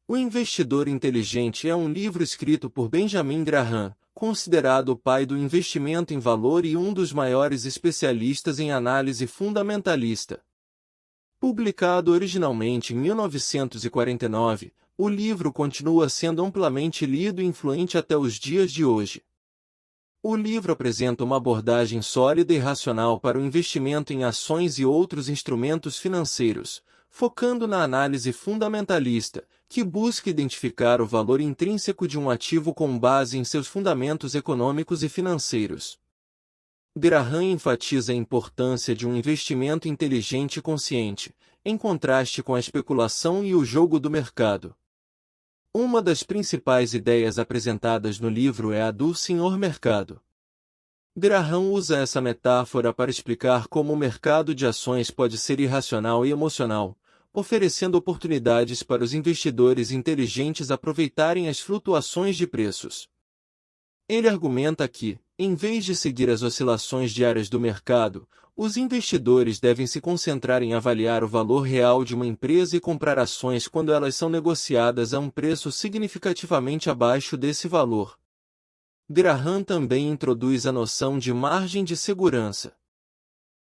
O Investidor Inteligente é um livro escrito por Benjamin Graham, considerado o pai do investimento em valor e um dos maiores especialistas em análise fundamentalista. Publicado originalmente em 1949, o livro continua sendo amplamente lido e influente até os dias de hoje. O livro apresenta uma abordagem sólida e racional para o investimento em ações e outros instrumentos financeiros, focando na análise fundamentalista, que busca identificar o valor intrínseco de um ativo com base em seus fundamentos econômicos e financeiros. Graham enfatiza a importância de um investimento inteligente e consciente, em contraste com a especulação e o jogo do mercado. Uma das principais ideias apresentadas no livro é a do Senhor Mercado. Graham usa essa metáfora para explicar como o mercado de ações pode ser irracional e emocional, oferecendo oportunidades para os investidores inteligentes aproveitarem as flutuações de preços. Ele argumenta que, em vez de seguir as oscilações diárias do mercado, os investidores devem se concentrar em avaliar o valor real de uma empresa e comprar ações quando elas são negociadas a um preço significativamente abaixo desse valor. Graham também introduz a noção de margem de segurança.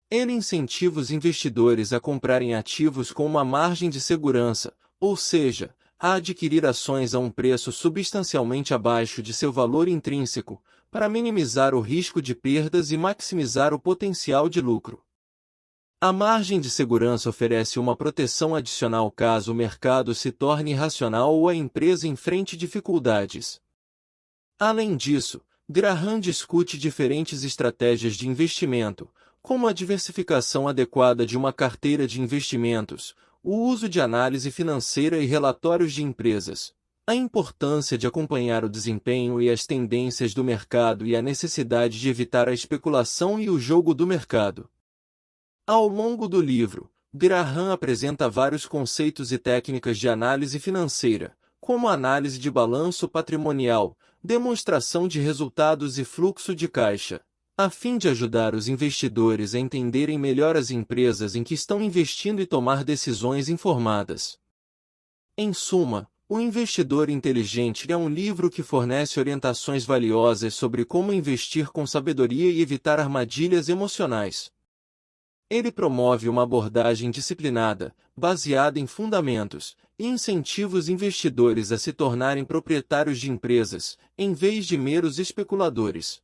Ele incentiva os investidores a comprarem ativos com uma margem de segurança, ou seja, a adquirir ações a um preço substancialmente abaixo de seu valor intrínseco, para minimizar o risco de perdas e maximizar o potencial de lucro. A margem de segurança oferece uma proteção adicional caso o mercado se torne irracional ou a empresa enfrente dificuldades. Além disso, Graham discute diferentes estratégias de investimento, como a diversificação adequada de uma carteira de investimentos, o uso de análise financeira e relatórios de empresas, a importância de acompanhar o desempenho e as tendências do mercado e a necessidade de evitar a especulação e o jogo do mercado. Ao longo do livro, Graham apresenta vários conceitos e técnicas de análise financeira, como análise de balanço patrimonial, demonstração de resultados e fluxo de caixa, a fim de ajudar os investidores a entenderem melhor as empresas em que estão investindo e tomar decisões informadas. Em suma, O Investidor Inteligente é um livro que fornece orientações valiosas sobre como investir com sabedoria e evitar armadilhas emocionais. Ele promove uma abordagem disciplinada, baseada em fundamentos, e incentiva os investidores a se tornarem proprietários de empresas, em vez de meros especuladores.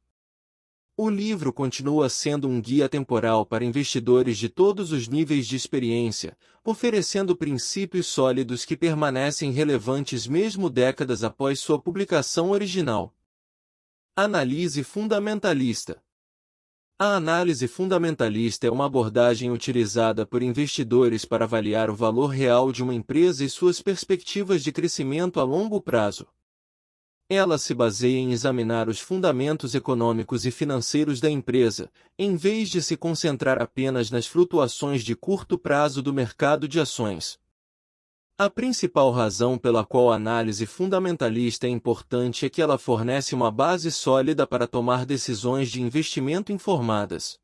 O livro continua sendo um guia temporal para investidores de todos os níveis de experiência, oferecendo princípios sólidos que permanecem relevantes mesmo décadas após sua publicação original. Análise fundamentalista. A análise fundamentalista é uma abordagem utilizada por investidores para avaliar o valor real de uma empresa e suas perspectivas de crescimento a longo prazo. Ela se baseia em examinar os fundamentos econômicos e financeiros da empresa, em vez de se concentrar apenas nas flutuações de curto prazo do mercado de ações. A principal razão pela qual a análise fundamentalista é importante é que ela fornece uma base sólida para tomar decisões de investimento informadas.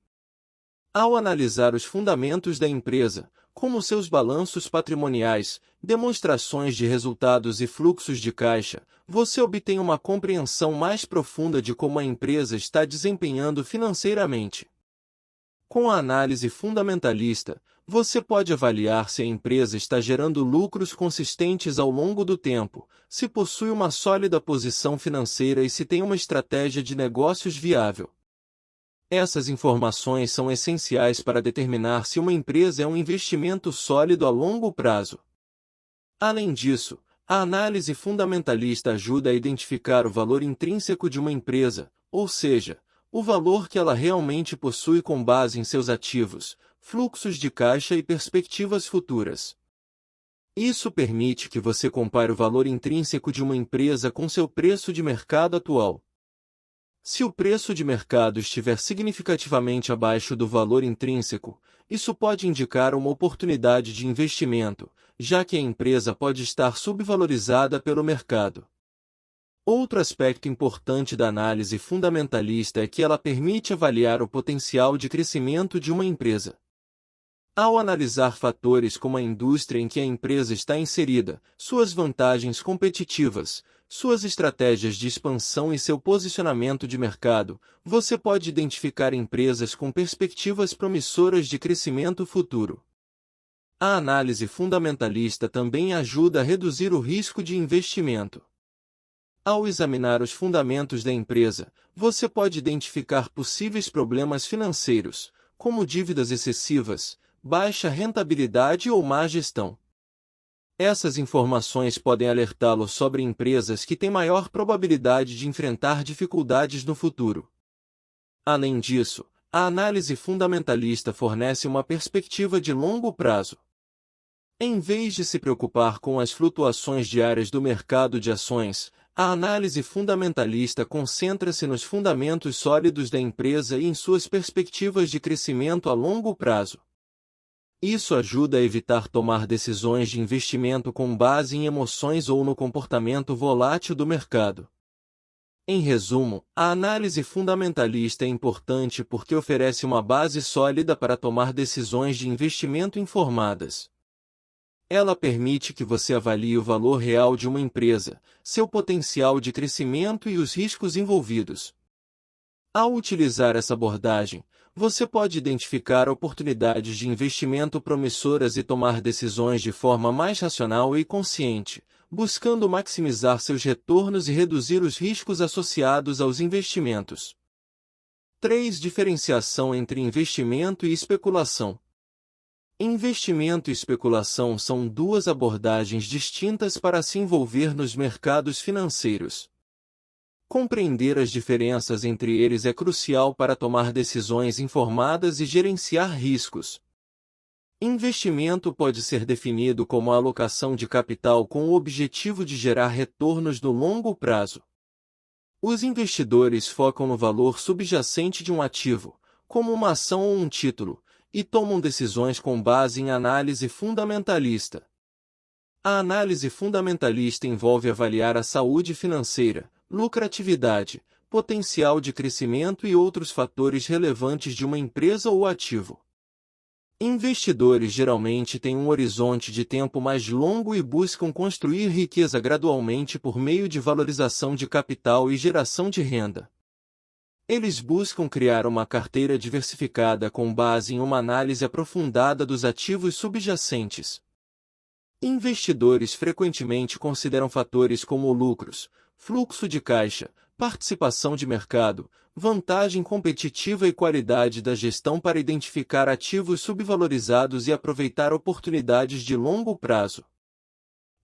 Ao analisar os fundamentos da empresa, como seus balanços patrimoniais, demonstrações de resultados e fluxos de caixa, você obtém uma compreensão mais profunda de como a empresa está desempenhando financeiramente. Com a análise fundamentalista, você pode avaliar se a empresa está gerando lucros consistentes ao longo do tempo, se possui uma sólida posição financeira e se tem uma estratégia de negócios viável. Essas informações são essenciais para determinar se uma empresa é um investimento sólido a longo prazo. Além disso, a análise fundamentalista ajuda a identificar o valor intrínseco de uma empresa, ou seja, o valor que ela realmente possui com base em seus ativos, fluxos de caixa e perspectivas futuras. Isso permite que você compare o valor intrínseco de uma empresa com seu preço de mercado atual. Se o preço de mercado estiver significativamente abaixo do valor intrínseco, isso pode indicar uma oportunidade de investimento, já que a empresa pode estar subvalorizada pelo mercado. Outro aspecto importante da análise fundamentalista é que ela permite avaliar o potencial de crescimento de uma empresa. Ao analisar fatores como a indústria em que a empresa está inserida, suas vantagens competitivas, suas estratégias de expansão e seu posicionamento de mercado, você pode identificar empresas com perspectivas promissoras de crescimento futuro. A análise fundamentalista também ajuda a reduzir o risco de investimento. Ao examinar os fundamentos da empresa, você pode identificar possíveis problemas financeiros, como dívidas excessivas, baixa rentabilidade ou má gestão. Essas informações podem alertá-lo sobre empresas que têm maior probabilidade de enfrentar dificuldades no futuro. Além disso, a análise fundamentalista fornece uma perspectiva de longo prazo. Em vez de se preocupar com as flutuações diárias do mercado de ações, a análise fundamentalista concentra-se nos fundamentos sólidos da empresa e em suas perspectivas de crescimento a longo prazo. Isso ajuda a evitar tomar decisões de investimento com base em emoções ou no comportamento volátil do mercado. Em resumo, a análise fundamentalista é importante porque oferece uma base sólida para tomar decisões de investimento informadas. Ela permite que você avalie o valor real de uma empresa, seu potencial de crescimento e os riscos envolvidos. Ao utilizar essa abordagem, você pode identificar oportunidades de investimento promissoras e tomar decisões de forma mais racional e consciente, buscando maximizar seus retornos e reduzir os riscos associados aos investimentos. 3. Diferenciação entre investimento e especulação. Investimento e especulação são duas abordagens distintas para se envolver nos mercados financeiros. Compreender as diferenças entre eles é crucial para tomar decisões informadas e gerenciar riscos. Investimento pode ser definido como a alocação de capital com o objetivo de gerar retornos no longo prazo. Os investidores focam no valor subjacente de um ativo, como uma ação ou um título, e tomam decisões com base em análise fundamentalista. A análise fundamentalista envolve avaliar a saúde financeira, lucratividade, potencial de crescimento e outros fatores relevantes de uma empresa ou ativo. Investidores geralmente têm um horizonte de tempo mais longo e buscam construir riqueza gradualmente por meio de valorização de capital e geração de renda. Eles buscam criar uma carteira diversificada com base em uma análise aprofundada dos ativos subjacentes. Investidores frequentemente consideram fatores como lucros, fluxo de caixa, participação de mercado, vantagem competitiva e qualidade da gestão para identificar ativos subvalorizados e aproveitar oportunidades de longo prazo.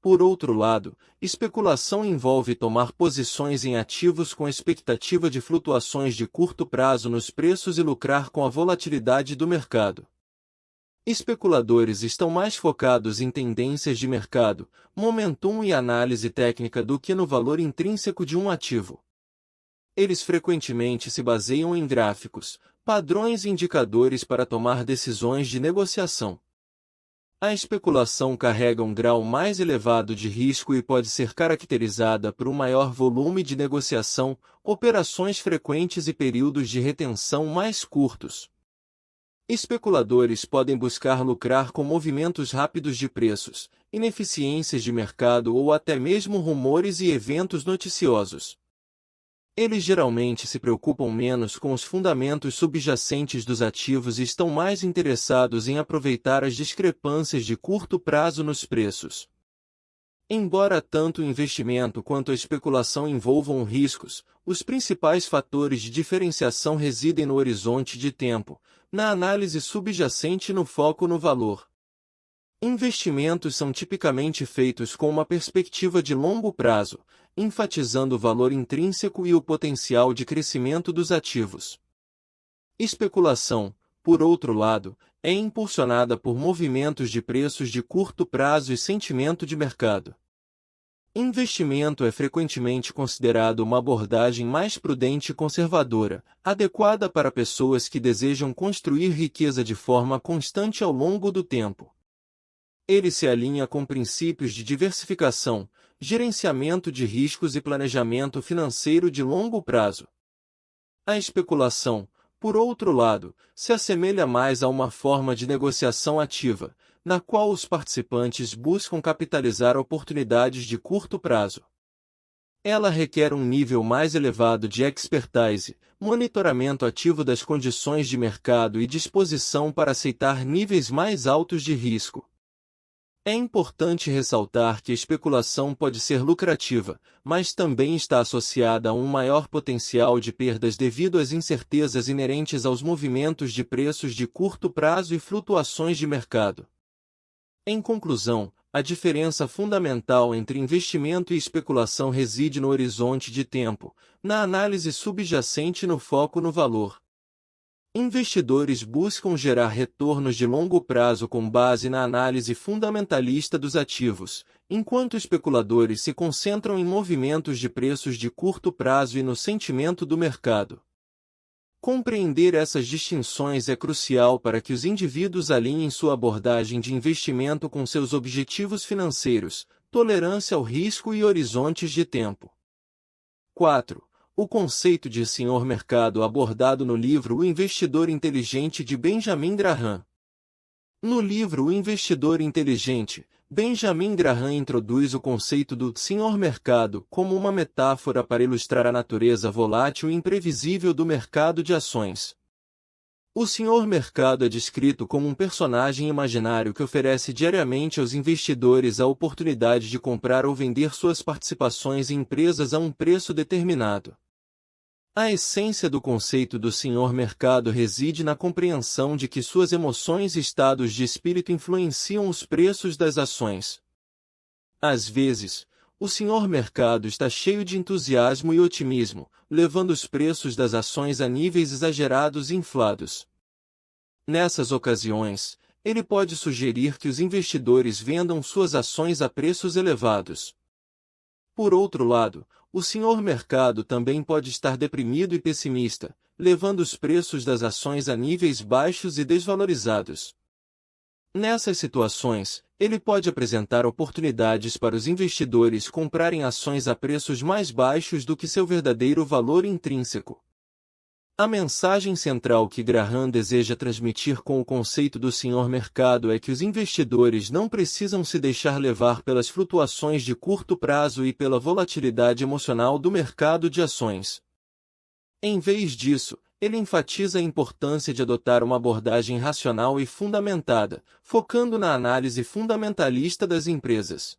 Por outro lado, especulação envolve tomar posições em ativos com expectativa de flutuações de curto prazo nos preços e lucrar com a volatilidade do mercado. Especuladores estão mais focados em tendências de mercado, momentum e análise técnica do que no valor intrínseco de um ativo. Eles frequentemente se baseiam em gráficos, padrões e indicadores para tomar decisões de negociação. A especulação carrega um grau mais elevado de risco e pode ser caracterizada por um maior volume de negociação, operações frequentes e períodos de retenção mais curtos. Especuladores podem buscar lucrar com movimentos rápidos de preços, ineficiências de mercado ou até mesmo rumores e eventos noticiosos. Eles geralmente se preocupam menos com os fundamentos subjacentes dos ativos e estão mais interessados em aproveitar as discrepâncias de curto prazo nos preços. Embora tanto o investimento quanto a especulação envolvam riscos, os principais fatores de diferenciação residem no horizonte de tempo, na análise subjacente e no foco no valor. Investimentos são tipicamente feitos com uma perspectiva de longo prazo, enfatizando o valor intrínseco e o potencial de crescimento dos ativos. Especulação, por outro lado, é impulsionada por movimentos de preços de curto prazo e sentimento de mercado. Investimento é frequentemente considerado uma abordagem mais prudente e conservadora, adequada para pessoas que desejam construir riqueza de forma constante ao longo do tempo. Ele se alinha com princípios de diversificação, gerenciamento de riscos e planejamento financeiro de longo prazo. A especulação, Por outro lado, se assemelha mais a uma forma de negociação ativa, na qual os participantes buscam capitalizar oportunidades de curto prazo. Ela requer um nível mais elevado de expertise, monitoramento ativo das condições de mercado e disposição para aceitar níveis mais altos de risco. É importante ressaltar que a especulação pode ser lucrativa, mas também está associada a um maior potencial de perdas devido às incertezas inerentes aos movimentos de preços de curto prazo e flutuações de mercado. Em conclusão, a diferença fundamental entre investimento e especulação reside no horizonte de tempo, na análise subjacente e no foco no valor. Investidores buscam gerar retornos de longo prazo com base na análise fundamentalista dos ativos, enquanto especuladores se concentram em movimentos de preços de curto prazo e no sentimento do mercado. Compreender essas distinções é crucial para que os indivíduos alinhem sua abordagem de investimento com seus objetivos financeiros, tolerância ao risco e horizontes de tempo. 4. O conceito de senhor mercado abordado no livro O Investidor Inteligente de Benjamin Graham. No livro O Investidor Inteligente, Benjamin Graham introduz o conceito do senhor mercado como uma metáfora para ilustrar a natureza volátil e imprevisível do mercado de ações. O senhor mercado é descrito como um personagem imaginário que oferece diariamente aos investidores a oportunidade de comprar ou vender suas participações em empresas a um preço determinado. A essência do conceito do senhor mercado reside na compreensão de que suas emoções e estados de espírito influenciam os preços das ações. Às vezes, o senhor mercado está cheio de entusiasmo e otimismo, levando os preços das ações a níveis exagerados e inflados. Nessas ocasiões, ele pode sugerir que os investidores vendam suas ações a preços elevados. Por outro lado, o senhor mercado também pode estar deprimido e pessimista, levando os preços das ações a níveis baixos e desvalorizados. Nessas situações, ele pode apresentar oportunidades para os investidores comprarem ações a preços mais baixos do que seu verdadeiro valor intrínseco. A mensagem central que Graham deseja transmitir com o conceito do senhor mercado é que os investidores não precisam se deixar levar pelas flutuações de curto prazo e pela volatilidade emocional do mercado de ações. Em vez disso, ele enfatiza a importância de adotar uma abordagem racional e fundamentada, focando na análise fundamentalista das empresas.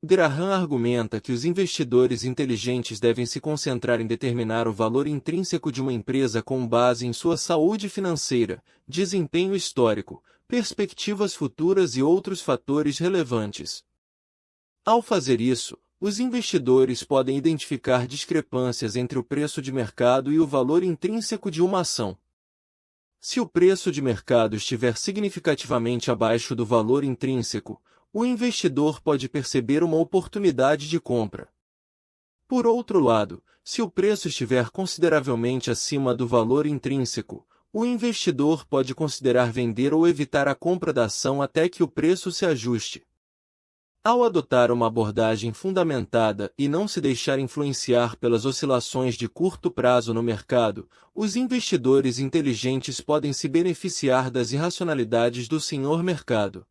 Graham argumenta que os investidores inteligentes devem se concentrar em determinar o valor intrínseco de uma empresa com base em sua saúde financeira, desempenho histórico, perspectivas futuras e outros fatores relevantes. Ao fazer isso, os investidores podem identificar discrepâncias entre o preço de mercado e o valor intrínseco de uma ação. Se o preço de mercado estiver significativamente abaixo do valor intrínseco, o investidor pode perceber uma oportunidade de compra. Por outro lado, se o preço estiver consideravelmente acima do valor intrínseco, o investidor pode considerar vender ou evitar a compra da ação até que o preço se ajuste. Ao adotar uma abordagem fundamentada e não se deixar influenciar pelas oscilações de curto prazo no mercado, os investidores inteligentes podem se beneficiar das irracionalidades do senhor mercado.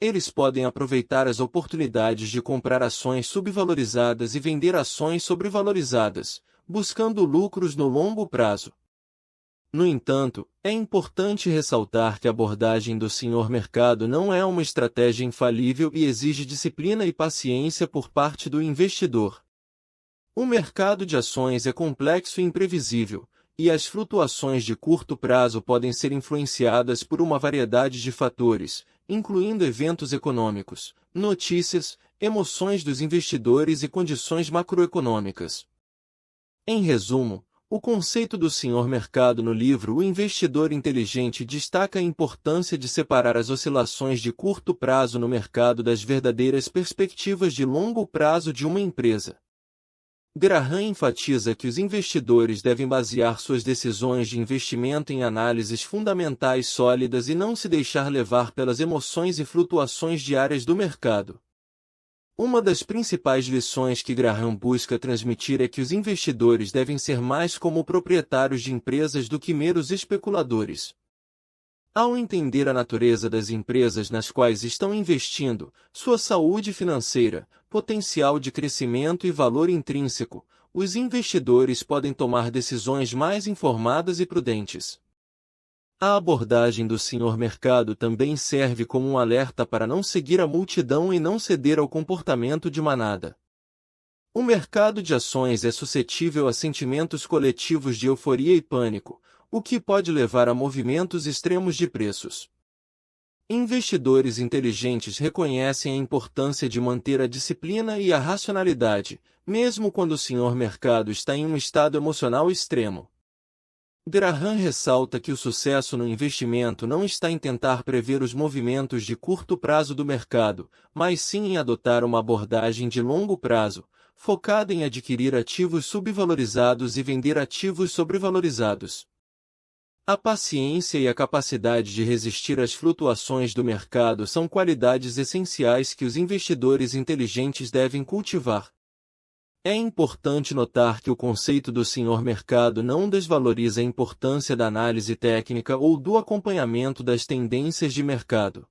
Eles podem aproveitar as oportunidades de comprar ações subvalorizadas e vender ações sobrevalorizadas, buscando lucros no longo prazo. No entanto, é importante ressaltar que a abordagem do senhor mercado não é uma estratégia infalível e exige disciplina e paciência por parte do investidor. O mercado de ações é complexo e imprevisível, e as flutuações de curto prazo podem ser influenciadas por uma variedade de fatores, incluindo eventos econômicos, notícias, emoções dos investidores e condições macroeconômicas. Em resumo, o conceito do senhor mercado no livro O Investidor Inteligente destaca a importância de separar as oscilações de curto prazo no mercado das verdadeiras perspectivas de longo prazo de uma empresa. Graham enfatiza que os investidores devem basear suas decisões de investimento em análises fundamentais sólidas e não se deixar levar pelas emoções e flutuações diárias do mercado. Uma das principais lições que Graham busca transmitir é que os investidores devem ser mais como proprietários de empresas do que meros especuladores. Ao entender a natureza das empresas nas quais estão investindo, sua saúde financeira, potencial de crescimento e valor intrínseco, os investidores podem tomar decisões mais informadas e prudentes. A abordagem do Sr. Mercado também serve como um alerta para não seguir a multidão e não ceder ao comportamento de manada. O mercado de ações é suscetível a sentimentos coletivos de euforia e pânico, o que pode levar a movimentos extremos de preços. Investidores inteligentes reconhecem a importância de manter a disciplina e a racionalidade, mesmo quando o Sr. Mercado está em um estado emocional extremo. Graham ressalta que o sucesso no investimento não está em tentar prever os movimentos de curto prazo do mercado, mas sim em adotar uma abordagem de longo prazo, focada em adquirir ativos subvalorizados e vender ativos sobrevalorizados. A paciência e a capacidade de resistir às flutuações do mercado são qualidades essenciais que os investidores inteligentes devem cultivar. É importante notar que o conceito do Sr. Mercado não desvaloriza a importância da análise técnica ou do acompanhamento das tendências de mercado.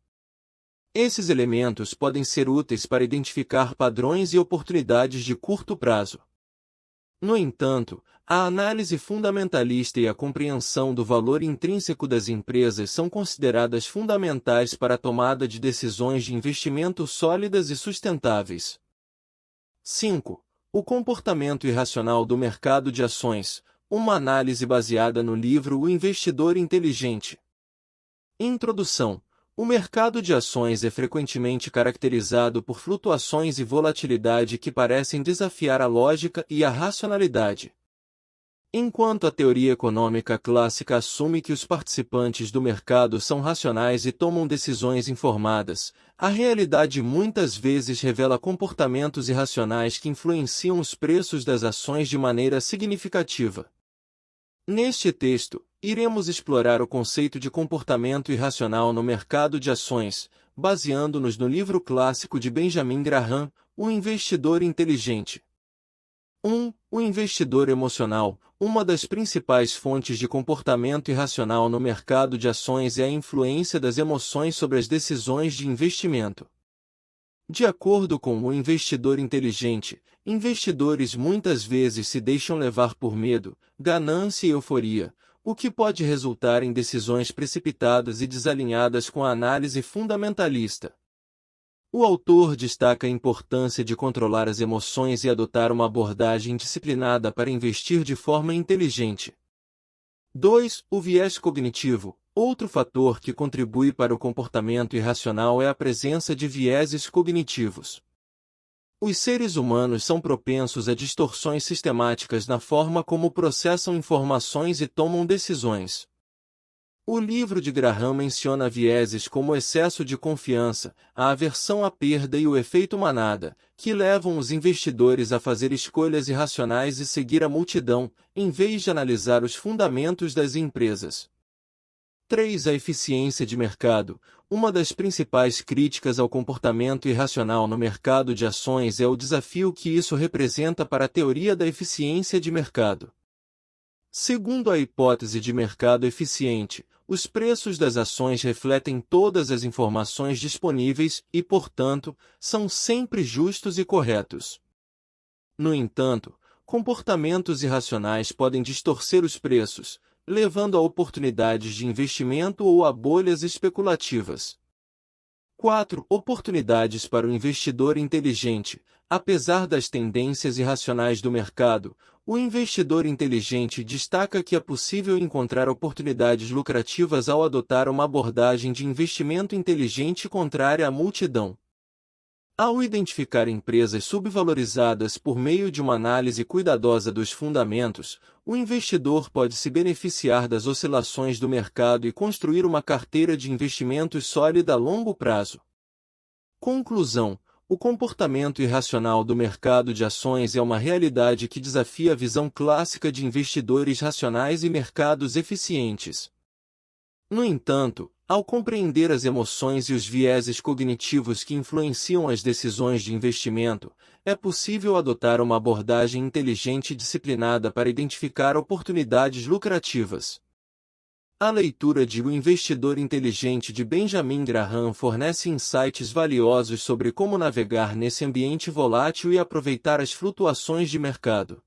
Esses elementos podem ser úteis para identificar padrões e oportunidades de curto prazo. No entanto, a análise fundamentalista e a compreensão do valor intrínseco das empresas são consideradas fundamentais para a tomada de decisões de investimento sólidas e sustentáveis. 5. O comportamento irracional do mercado de ações, uma análise baseada no livro O Investidor Inteligente. Introdução. O mercado de ações é frequentemente caracterizado por flutuações e volatilidade que parecem desafiar a lógica e a racionalidade. Enquanto a teoria econômica clássica assume que os participantes do mercado são racionais e tomam decisões informadas, a realidade muitas vezes revela comportamentos irracionais que influenciam os preços das ações de maneira significativa. Neste texto, iremos explorar o conceito de comportamento irracional no mercado de ações, baseando-nos no livro clássico de Benjamin Graham, O Investidor Inteligente. 1. O investidor emocional. Uma das principais fontes de comportamento irracional no mercado de ações é a influência das emoções sobre as decisões de investimento. De acordo com o investidor inteligente, investidores muitas vezes se deixam levar por medo, ganância e euforia, o que pode resultar em decisões precipitadas e desalinhadas com a análise fundamentalista. O autor destaca a importância de controlar as emoções e adotar uma abordagem disciplinada para investir de forma inteligente. 2. O viés cognitivo. Outro fator que contribui para o comportamento irracional é a presença de vieses cognitivos. Os seres humanos são propensos a distorções sistemáticas na forma como processam informações e tomam decisões. O livro de Graham menciona vieses como o excesso de confiança, a aversão à perda e o efeito manada, que levam os investidores a fazer escolhas irracionais e seguir a multidão, em vez de analisar os fundamentos das empresas. 3. A eficiência de mercado. Uma das principais críticas ao comportamento irracional no mercado de ações é o desafio que isso representa para a teoria da eficiência de mercado. Segundo a hipótese de mercado eficiente, os preços das ações refletem todas as informações disponíveis e, portanto, são sempre justos e corretos. No entanto, comportamentos irracionais podem distorcer os preços, levando a oportunidades de investimento ou a bolhas especulativas. 4. Oportunidades para o investidor inteligente. Apesar das tendências irracionais do mercado, o investidor inteligente destaca que é possível encontrar oportunidades lucrativas ao adotar uma abordagem de investimento inteligente contrária à multidão. Ao identificar empresas subvalorizadas por meio de uma análise cuidadosa dos fundamentos, o investidor pode se beneficiar das oscilações do mercado e construir uma carteira de investimentos sólida a longo prazo. Conclusão: o comportamento irracional do mercado de ações é uma realidade que desafia a visão clássica de investidores racionais e mercados eficientes. No entanto, Ao compreender as emoções e os vieses cognitivos que influenciam as decisões de investimento, é possível adotar uma abordagem inteligente e disciplinada para identificar oportunidades lucrativas. A leitura de O Investidor Inteligente de Benjamin Graham fornece insights valiosos sobre como navegar nesse ambiente volátil e aproveitar as flutuações de mercado.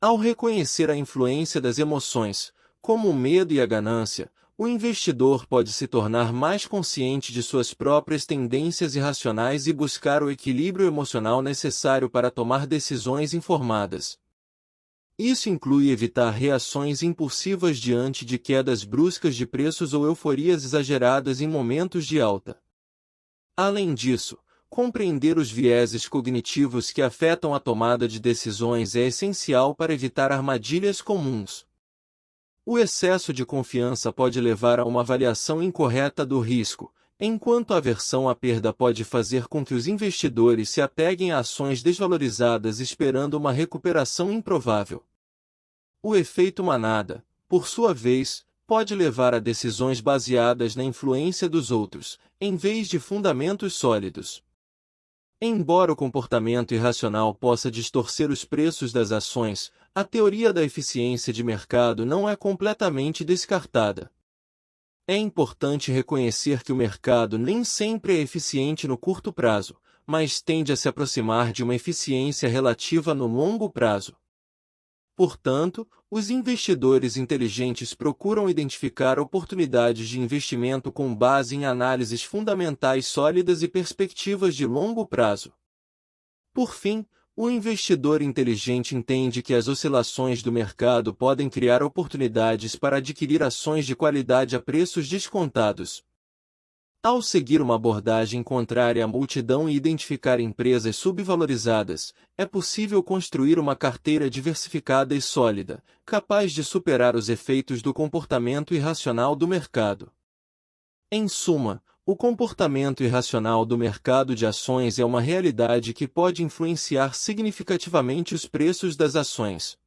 Ao reconhecer a influência das emoções, como o medo e a ganância, o investidor pode se tornar mais consciente de suas próprias tendências irracionais e buscar o equilíbrio emocional necessário para tomar decisões informadas. Isso inclui evitar reações impulsivas diante de quedas bruscas de preços ou euforias exageradas em momentos de alta. Além disso, compreender os vieses cognitivos que afetam a tomada de decisões é essencial para evitar armadilhas comuns. O excesso de confiança pode levar a uma avaliação incorreta do risco, enquanto a aversão à perda pode fazer com que os investidores se apeguem a ações desvalorizadas esperando uma recuperação improvável. O efeito manada, por sua vez, pode levar a decisões baseadas na influência dos outros, em vez de fundamentos sólidos. Embora o comportamento irracional possa distorcer os preços das ações, a teoria da eficiência de mercado não é completamente descartada. É importante reconhecer que o mercado nem sempre é eficiente no curto prazo, mas tende a se aproximar de uma eficiência relativa no longo prazo. Portanto, os investidores inteligentes procuram identificar oportunidades de investimento com base em análises fundamentais sólidas e perspectivas de longo prazo. Por fim, o investidor inteligente entende que as oscilações do mercado podem criar oportunidades para adquirir ações de qualidade a preços descontados. Ao seguir uma abordagem contrária à multidão e identificar empresas subvalorizadas, é possível construir uma carteira diversificada e sólida, capaz de superar os efeitos do comportamento irracional do mercado. Em suma, o comportamento irracional do mercado de ações é uma realidade que pode influenciar significativamente os preços das ações.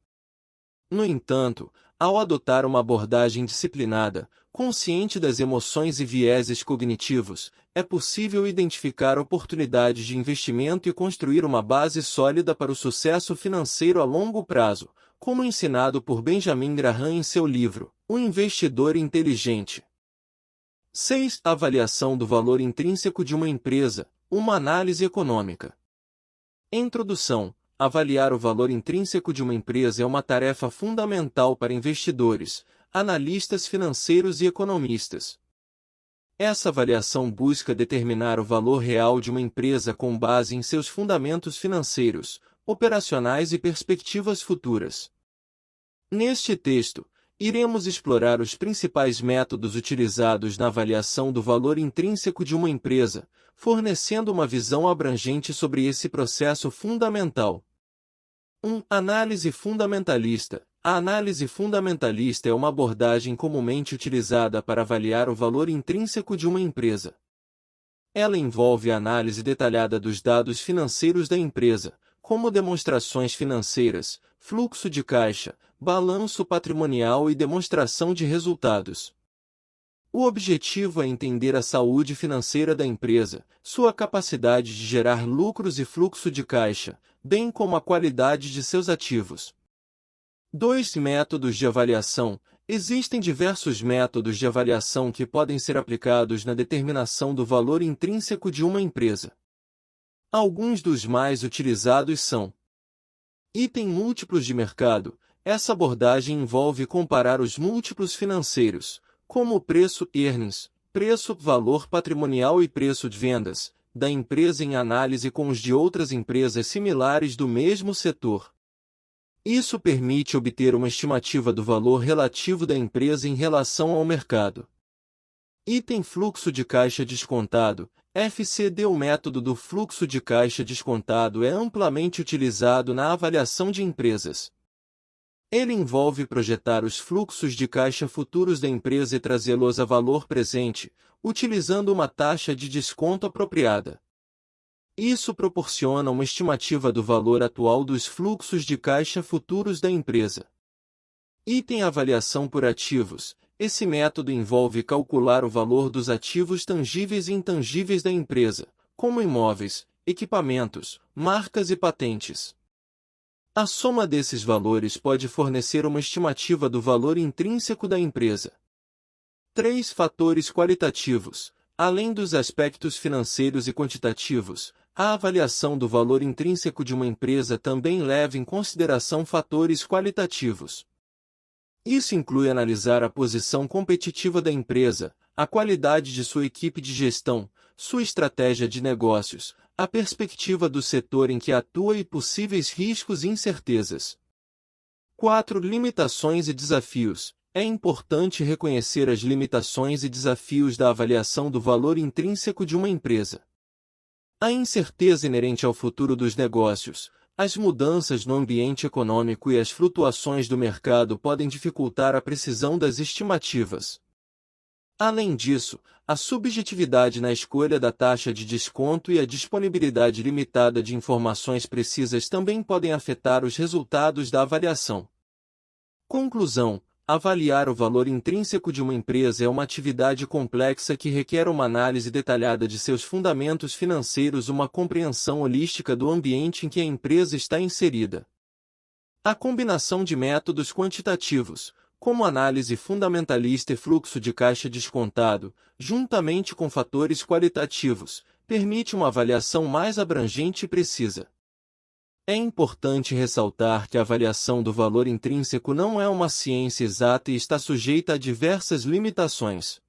No entanto, ao adotar uma abordagem disciplinada, consciente das emoções e vieses cognitivos, é possível identificar oportunidades de investimento e construir uma base sólida para o sucesso financeiro a longo prazo, como ensinado por Benjamin Graham em seu livro, O Investidor Inteligente. 6. Avaliação do valor intrínseco de uma empresa, uma análise econômica. Introdução. Avaliar o valor intrínseco de uma empresa é uma tarefa fundamental para investidores, analistas financeiros e economistas. Essa avaliação busca determinar o valor real de uma empresa com base em seus fundamentos financeiros, operacionais e perspectivas futuras. Neste texto, iremos explorar os principais métodos utilizados na avaliação do valor intrínseco de uma empresa, fornecendo uma visão abrangente sobre esse processo fundamental. 1. Análise fundamentalista. A análise fundamentalista é uma abordagem comumente utilizada para avaliar o valor intrínseco de uma empresa. Ela envolve a análise detalhada dos dados financeiros da empresa, como demonstrações financeiras, fluxo de caixa, balanço patrimonial e demonstração de resultados. O objetivo é entender a saúde financeira da empresa, sua capacidade de gerar lucros e fluxo de caixa, bem como a qualidade de seus ativos. 2. Métodos de avaliação. Existem diversos métodos de avaliação que podem ser aplicados na determinação do valor intrínseco de uma empresa. Alguns dos mais utilizados são: item múltiplos de mercado. Essa abordagem envolve comparar os múltiplos financeiros, como o preço earnings, preço-valor patrimonial e preço de vendas, da empresa em análise com os de outras empresas similares do mesmo setor. Isso permite obter uma estimativa do valor relativo da empresa em relação ao mercado. Item fluxo de caixa descontado, FCD. O método do fluxo de caixa descontado é amplamente utilizado na avaliação de empresas. Ele envolve projetar os fluxos de caixa futuros da empresa e trazê-los a valor presente, utilizando uma taxa de desconto apropriada. Isso proporciona uma estimativa do valor atual dos fluxos de caixa futuros da empresa. Item avaliação por ativos. esse método envolve calcular o valor dos ativos tangíveis e intangíveis da empresa, como imóveis, equipamentos, marcas e patentes. A soma desses valores pode fornecer uma estimativa do valor intrínseco da empresa. 3 fatores qualitativos. Além dos aspectos financeiros e quantitativos, a avaliação do valor intrínseco de uma empresa também leva em consideração fatores qualitativos. Isso inclui analisar a posição competitiva da empresa, a qualidade de sua equipe de gestão, sua estratégia de negócios, a perspectiva do setor em que atua e possíveis riscos e incertezas. 4. Limitações e desafios. É importante reconhecer as limitações e desafios da avaliação do valor intrínseco de uma empresa. A incerteza inerente ao futuro dos negócios, as mudanças no ambiente econômico e as flutuações do mercado podem dificultar a precisão das estimativas. Além disso, a subjetividade na escolha da taxa de desconto e a disponibilidade limitada de informações precisas também podem afetar os resultados da avaliação. Conclusão: avaliar o valor intrínseco de uma empresa é uma atividade complexa que requer uma análise detalhada de seus fundamentos financeiros e uma compreensão holística do ambiente em que a empresa está inserida. A combinação de métodos quantitativos, como análise fundamentalista e fluxo de caixa descontado, juntamente com fatores qualitativos, permite uma avaliação mais abrangente e precisa. É importante ressaltar que a avaliação do valor intrínseco não é uma ciência exata e está sujeita a diversas limitações.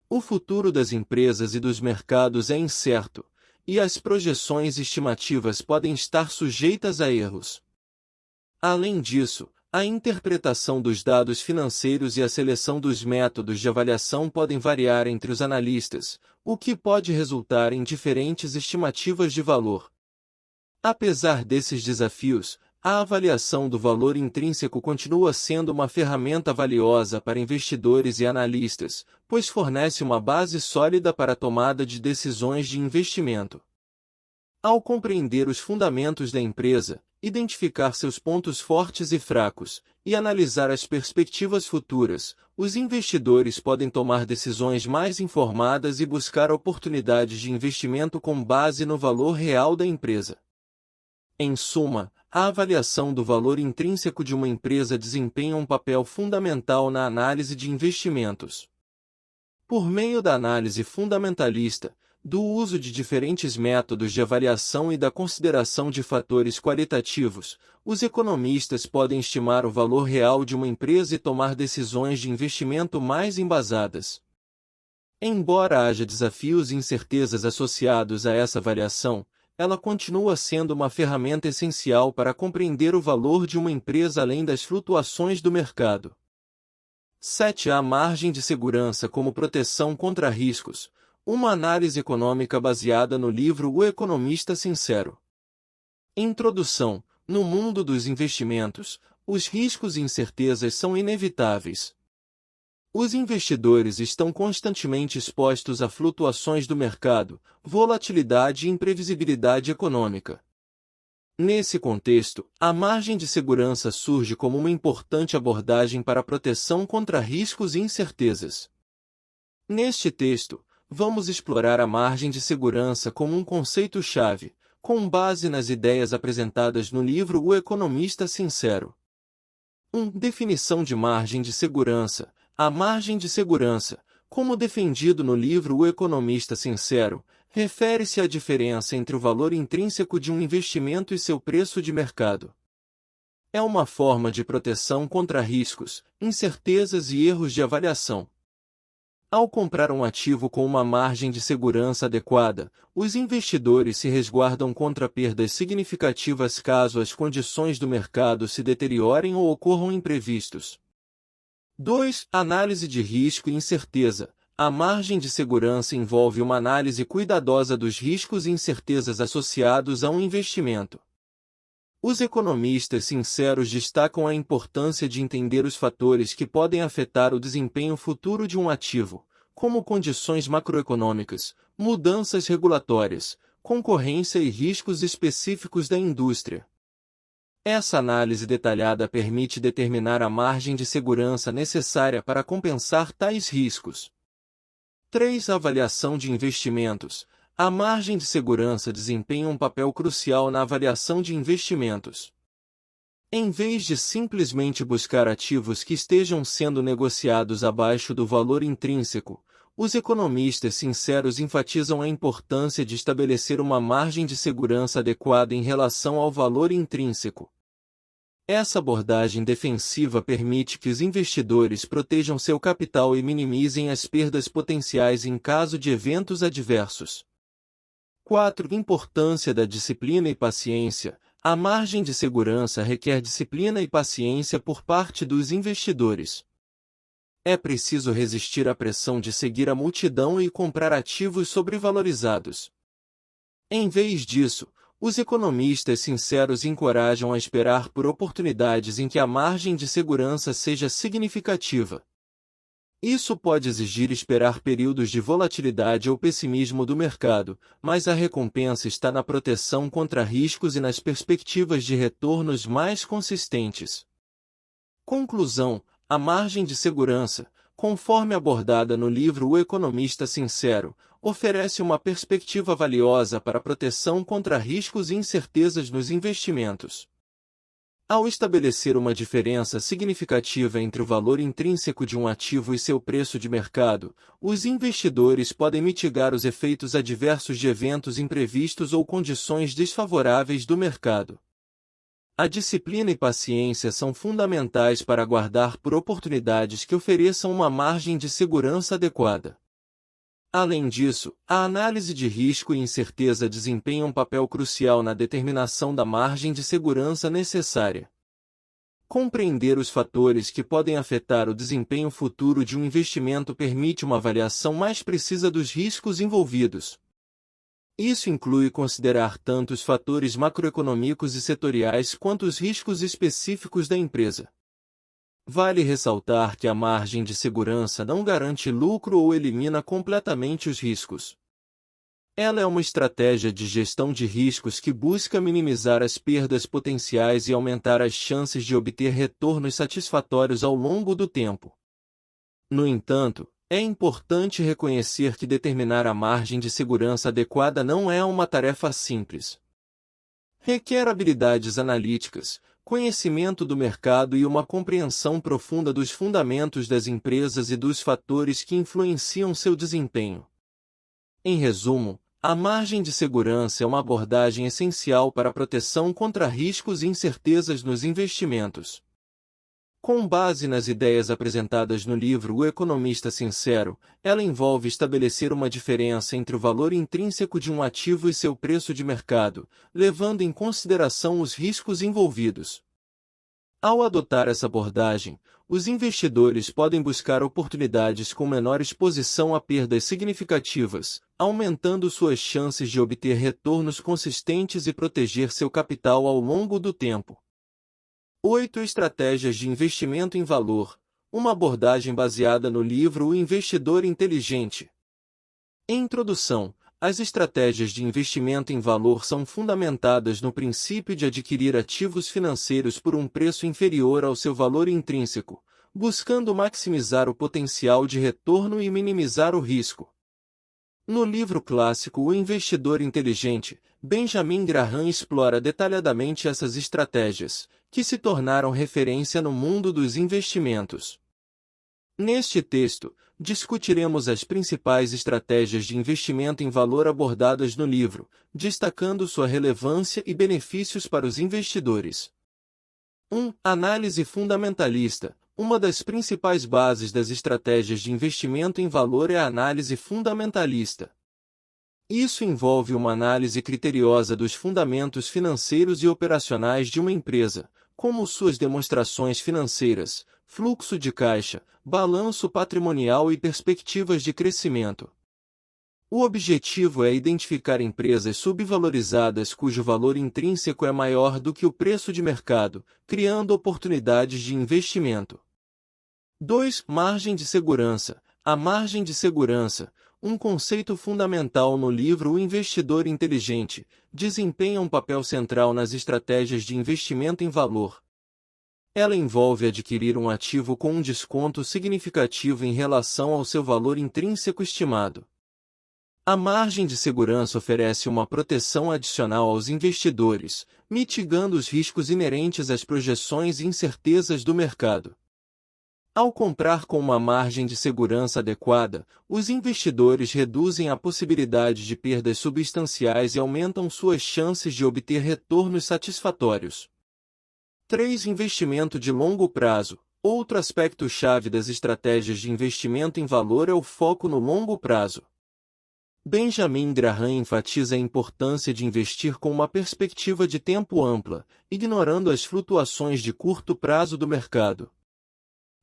O futuro das empresas e dos mercados é incerto, e as projeções estimativas podem estar sujeitas a erros. Além disso, a interpretação dos dados financeiros e a seleção dos métodos de avaliação podem variar entre os analistas, o que pode resultar em diferentes estimativas de valor. Apesar desses desafios, a avaliação do valor intrínseco continua sendo uma ferramenta valiosa para investidores e analistas, pois fornece uma base sólida para a tomada de decisões de investimento. Ao compreender os fundamentos da empresa, identificar seus pontos fortes e fracos, e analisar as perspectivas futuras, os investidores podem tomar decisões mais informadas e buscar oportunidades de investimento com base no valor real da empresa. Em suma, a avaliação do valor intrínseco de uma empresa desempenha um papel fundamental na análise de investimentos. Por meio da análise fundamentalista, do uso de diferentes métodos de avaliação e da consideração de fatores qualitativos, os economistas podem estimar o valor real de uma empresa e tomar decisões de investimento mais embasadas. Embora haja desafios e incertezas associados a essa avaliação, ela continua sendo uma ferramenta essencial para compreender o valor de uma empresa além das flutuações do mercado. 7. A margem de segurança como proteção contra riscos. Uma análise econômica baseada no livro O Economista Sincero. Introdução. No mundo dos investimentos, os riscos e incertezas são inevitáveis. Os investidores estão constantemente expostos a flutuações do mercado, volatilidade e imprevisibilidade econômica. Nesse contexto, a margem de segurança surge como uma importante abordagem para a proteção contra riscos e incertezas. Neste texto, vamos explorar a margem de segurança como um conceito-chave, com base nas ideias apresentadas no livro O Economista Sincero. 1. Definição de margem de segurança. A margem de segurança, como defendido no livro O Economista Sincero, refere-se à diferença entre o valor intrínseco de um investimento e seu preço de mercado. É uma forma de proteção contra riscos, incertezas e erros de avaliação. Ao comprar um ativo com uma margem de segurança adequada, os investidores se resguardam contra perdas significativas caso as condições do mercado se deteriorem ou ocorram imprevistos. 2. Análise de risco e incerteza. A margem de segurança envolve uma análise cuidadosa dos riscos e incertezas associados a um investimento. Os economistas sinceros destacam a importância de entender os fatores que podem afetar o desempenho futuro de um ativo, como condições macroeconômicas, mudanças regulatórias, concorrência e riscos específicos da indústria. Essa análise detalhada permite determinar a margem de segurança necessária para compensar tais riscos. 3. Avaliação de investimentos. A margem de segurança desempenha um papel crucial na avaliação de investimentos. Em vez de simplesmente buscar ativos que estejam sendo negociados abaixo do valor intrínseco, os economistas sinceros enfatizam a importância de estabelecer uma margem de segurança adequada em relação ao valor intrínseco. Essa abordagem defensiva permite que os investidores protejam seu capital e minimizem as perdas potenciais em caso de eventos adversos. 4. Importância da disciplina e paciência. A margem de segurança requer disciplina e paciência por parte dos investidores. É preciso resistir à pressão de seguir a multidão e comprar ativos sobrevalorizados. Em vez disso, os economistas sinceros encorajam a esperar por oportunidades em que a margem de segurança seja significativa. Isso pode exigir esperar períodos de volatilidade ou pessimismo do mercado, mas a recompensa está na proteção contra riscos e nas perspectivas de retornos mais consistentes. Conclusão: a margem de segurança, conforme abordada no livro O Economista Sincero, oferece uma perspectiva valiosa para a proteção contra riscos e incertezas nos investimentos. Ao estabelecer uma diferença significativa entre o valor intrínseco de um ativo e seu preço de mercado, os investidores podem mitigar os efeitos adversos de eventos imprevistos ou condições desfavoráveis do mercado. A disciplina e paciência são fundamentais para aguardar por oportunidades que ofereçam uma margem de segurança adequada. Além disso, a análise de risco e incerteza desempenha um papel crucial na determinação da margem de segurança necessária. Compreender os fatores que podem afetar o desempenho futuro de um investimento permite uma avaliação mais precisa dos riscos envolvidos. Isso inclui considerar tanto os fatores macroeconômicos e setoriais quanto os riscos específicos da empresa. Vale ressaltar que a margem de segurança não garante lucro ou elimina completamente os riscos. Ela é uma estratégia de gestão de riscos que busca minimizar as perdas potenciais e aumentar as chances de obter retornos satisfatórios ao longo do tempo. No entanto, é importante reconhecer que determinar a margem de segurança adequada não é uma tarefa simples. Requer habilidades analíticas, conhecimento do mercado e uma compreensão profunda dos fundamentos das empresas e dos fatores que influenciam seu desempenho. Em resumo, a margem de segurança é uma abordagem essencial para a proteção contra riscos e incertezas nos investimentos. Com base nas ideias apresentadas no livro O Economista Sincero, ela envolve estabelecer uma diferença entre o valor intrínseco de um ativo e seu preço de mercado, levando em consideração os riscos envolvidos. Ao adotar essa abordagem, os investidores podem buscar oportunidades com menor exposição a perdas significativas, aumentando suas chances de obter retornos consistentes e proteger seu capital ao longo do tempo. 8 Estratégias de investimento em valor. Uma abordagem baseada no livro O Investidor Inteligente. Introdução. As estratégias de investimento em valor são fundamentadas no princípio de adquirir ativos financeiros por um preço inferior ao seu valor intrínseco, buscando maximizar o potencial de retorno e minimizar o risco. No livro clássico O Investidor Inteligente, Benjamin Graham explora detalhadamente essas estratégias, que se tornaram referência no mundo dos investimentos. Neste texto, discutiremos as principais estratégias de investimento em valor abordadas no livro, destacando sua relevância e benefícios para os investidores. 1. Análise fundamentalista. Uma das principais bases das estratégias de investimento em valor é a análise fundamentalista. Isso envolve uma análise criteriosa dos fundamentos financeiros e operacionais de uma empresa, como suas demonstrações financeiras, fluxo de caixa, balanço patrimonial e perspectivas de crescimento. O objetivo é identificar empresas subvalorizadas cujo valor intrínseco é maior do que o preço de mercado, criando oportunidades de investimento. 2. Margem de segurança. A margem de segurança, um conceito fundamental no livro O Investidor Inteligente, desempenha um papel central nas estratégias de investimento em valor. Ela envolve adquirir um ativo com um desconto significativo em relação ao seu valor intrínseco estimado. A margem de segurança oferece uma proteção adicional aos investidores, mitigando os riscos inerentes às projeções e incertezas do mercado. Ao comprar com uma margem de segurança adequada, os investidores reduzem a possibilidade de perdas substanciais e aumentam suas chances de obter retornos satisfatórios. 3. Investimento de longo prazo. Outro aspecto-chave das estratégias de investimento em valor é o foco no longo prazo. Benjamin Graham enfatiza a importância de investir com uma perspectiva de tempo ampla, ignorando as flutuações de curto prazo do mercado.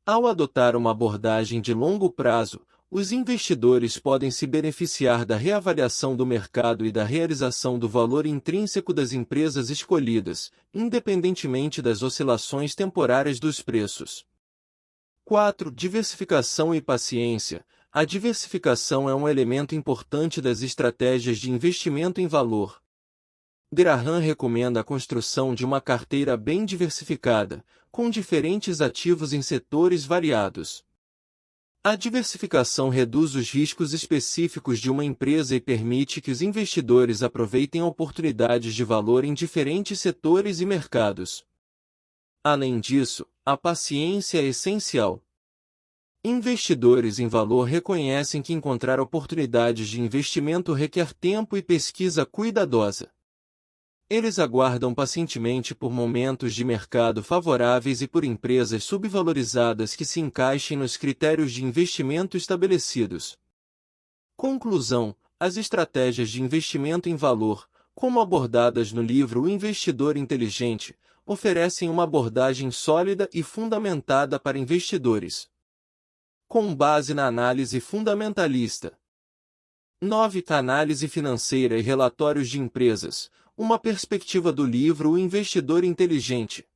Ao adotar uma abordagem de longo prazo, os investidores podem se beneficiar da reavaliação do mercado e da realização do valor intrínseco das empresas escolhidas, independentemente das oscilações temporárias dos preços. 4. Diversificação e paciência. A diversificação é um elemento importante das estratégias de investimento em valor. Graham recomenda a construção de uma carteira bem diversificada, com diferentes ativos em setores variados. A diversificação reduz os riscos específicos de uma empresa e permite que os investidores aproveitem oportunidades de valor em diferentes setores e mercados. Além disso, a paciência é essencial. Investidores em valor reconhecem que encontrar oportunidades de investimento requer tempo e pesquisa cuidadosa. Eles aguardam pacientemente por momentos de mercado favoráveis e por empresas subvalorizadas que se encaixem nos critérios de investimento estabelecidos. Conclusão: as estratégias de investimento em valor, como abordadas no livro O Investidor Inteligente, oferecem uma abordagem sólida e fundamentada para investidores, com base na análise fundamentalista. 9. Análise financeira e relatórios de empresas. Uma perspectiva do livro O Investidor Inteligente.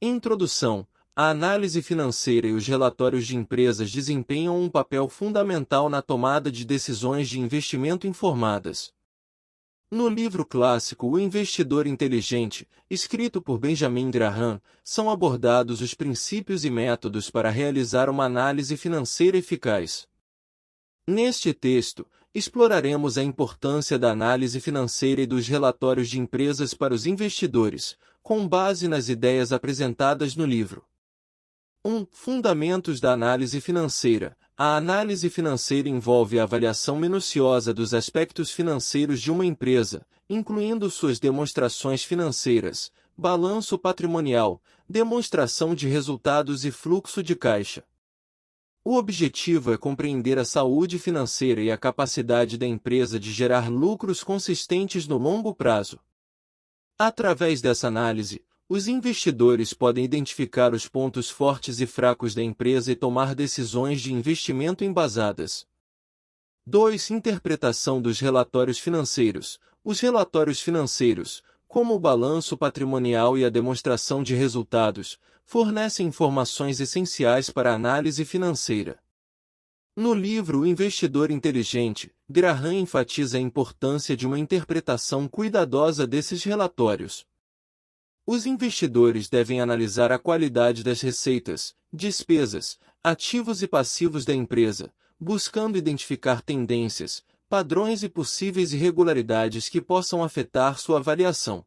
Introdução. A análise financeira e os relatórios de empresas desempenham um papel fundamental na tomada de decisões de investimento informadas. No livro clássico O Investidor Inteligente, escrito por Benjamin Graham, são abordados os princípios e métodos para realizar uma análise financeira eficaz. Neste texto, exploraremos a importância da análise financeira e dos relatórios de empresas para os investidores, com base nas ideias apresentadas no livro. 1. Fundamentos da análise financeira. A análise financeira envolve a avaliação minuciosa dos aspectos financeiros de uma empresa, incluindo suas demonstrações financeiras, balanço patrimonial, demonstração de resultados e fluxo de caixa. O objetivo é compreender a saúde financeira e a capacidade da empresa de gerar lucros consistentes no longo prazo. Através dessa análise, os investidores podem identificar os pontos fortes e fracos da empresa e tomar decisões de investimento embasadas. 2. Interpretação dos relatórios financeiros. Os relatórios financeiros, como o balanço patrimonial e a demonstração de resultados, fornecem informações essenciais para a análise financeira. No livro O Investidor Inteligente, Graham enfatiza a importância de uma interpretação cuidadosa desses relatórios. Os investidores devem analisar a qualidade das receitas, despesas, ativos e passivos da empresa, buscando identificar tendências, padrões e possíveis irregularidades que possam afetar sua avaliação.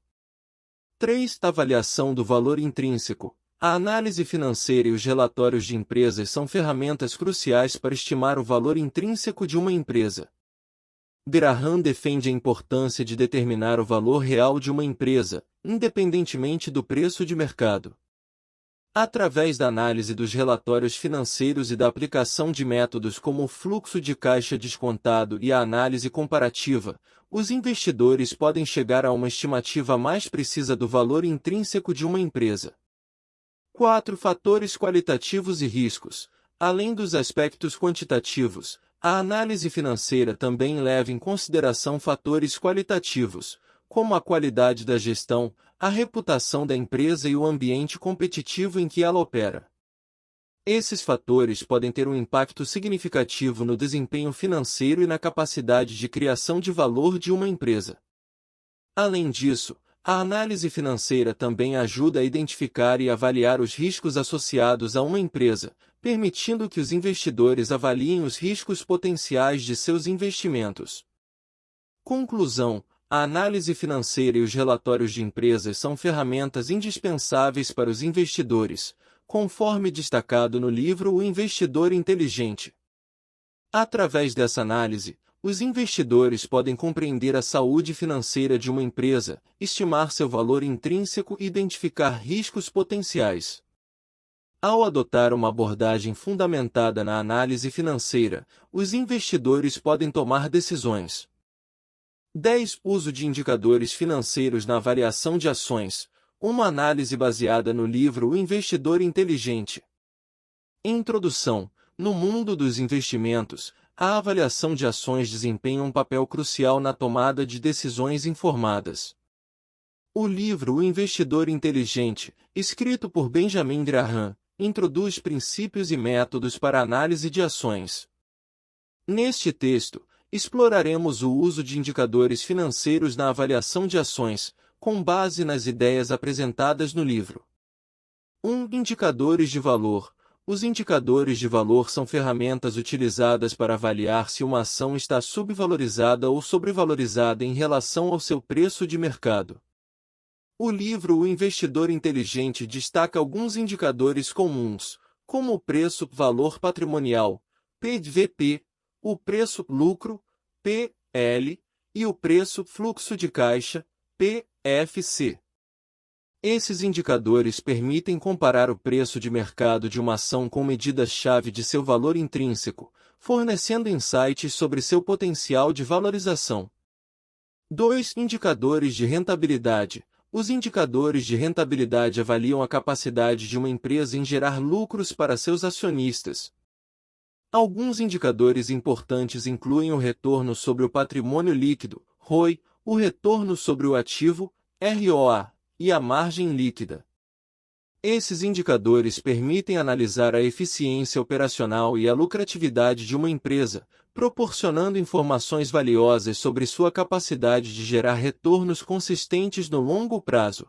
3. Avaliação do valor intrínseco. A análise financeira e os relatórios de empresas são ferramentas cruciais para estimar o valor intrínseco de uma empresa. Graham defende a importância de determinar o valor real de uma empresa, independentemente do preço de mercado. Através da análise dos relatórios financeiros e da aplicação de métodos como o fluxo de caixa descontado e a análise comparativa, os investidores podem chegar a uma estimativa mais precisa do valor intrínseco de uma empresa. 4. Fatores qualitativos e riscos. Além dos aspectos quantitativos, a análise financeira também leva em consideração fatores qualitativos, como a qualidade da gestão, a reputação da empresa e o ambiente competitivo em que ela opera. Esses fatores podem ter um impacto significativo no desempenho financeiro e na capacidade de criação de valor de uma empresa. Além disso, a análise financeira também ajuda a identificar e avaliar os riscos associados a uma empresa, permitindo que os investidores avaliem os riscos potenciais de seus investimentos. Conclusão: a análise financeira e os relatórios de empresas são ferramentas indispensáveis para os investidores, conforme destacado no livro O Investidor Inteligente. Através dessa análise, os investidores podem compreender a saúde financeira de uma empresa, estimar seu valor intrínseco e identificar riscos potenciais. Ao adotar uma abordagem fundamentada na análise financeira, os investidores podem tomar decisões. 10. Uso de indicadores financeiros na avaliação de ações. Uma análise baseada no livro O Investidor Inteligente. Introdução: no mundo dos investimentos, a avaliação de ações desempenha um papel crucial na tomada de decisões informadas. O livro O Investidor Inteligente, escrito por Benjamin Graham, introduz princípios e métodos para a análise de ações. Neste texto, exploraremos o uso de indicadores financeiros na avaliação de ações, com base nas ideias apresentadas no livro. 1. Indicadores de valor. Os indicadores de valor são ferramentas utilizadas para avaliar se uma ação está subvalorizada ou sobrevalorizada em relação ao seu preço de mercado. O livro O Investidor Inteligente destaca alguns indicadores comuns, como o preço-valor patrimonial, PVP, o preço-lucro, PL, e o preço-fluxo de caixa, PFC. Esses indicadores permitem comparar o preço de mercado de uma ação com medidas-chave de seu valor intrínseco, fornecendo insights sobre seu potencial de valorização. 2. Indicadores de rentabilidade. Os indicadores de rentabilidade avaliam a capacidade de uma empresa em gerar lucros para seus acionistas. Alguns indicadores importantes incluem o retorno sobre o patrimônio líquido, ROI, o retorno sobre o ativo, ROA, e a margem líquida. Esses indicadores permitem analisar a eficiência operacional e a lucratividade de uma empresa, proporcionando informações valiosas sobre sua capacidade de gerar retornos consistentes no longo prazo.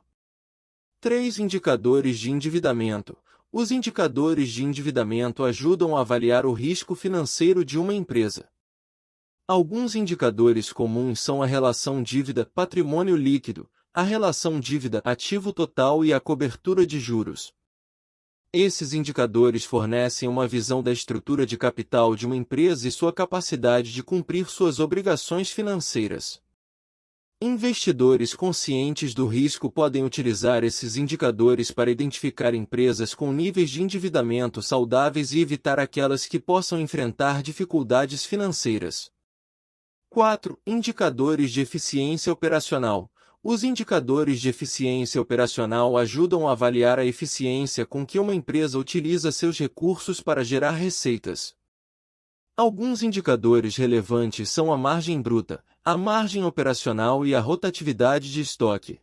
3. Indicadores de endividamento. Os indicadores de endividamento ajudam a avaliar o risco financeiro de uma empresa. Alguns indicadores comuns são a relação dívida-patrimônio líquido, a relação dívida-ativo total e a cobertura de juros. Esses indicadores fornecem uma visão da estrutura de capital de uma empresa e sua capacidade de cumprir suas obrigações financeiras. Investidores conscientes do risco podem utilizar esses indicadores para identificar empresas com níveis de endividamento saudáveis e evitar aquelas que possam enfrentar dificuldades financeiras. 4. Indicadores de eficiência operacional. Os indicadores de eficiência operacional ajudam a avaliar a eficiência com que uma empresa utiliza seus recursos para gerar receitas. Alguns indicadores relevantes são a margem bruta, a margem operacional e a rotatividade de estoque.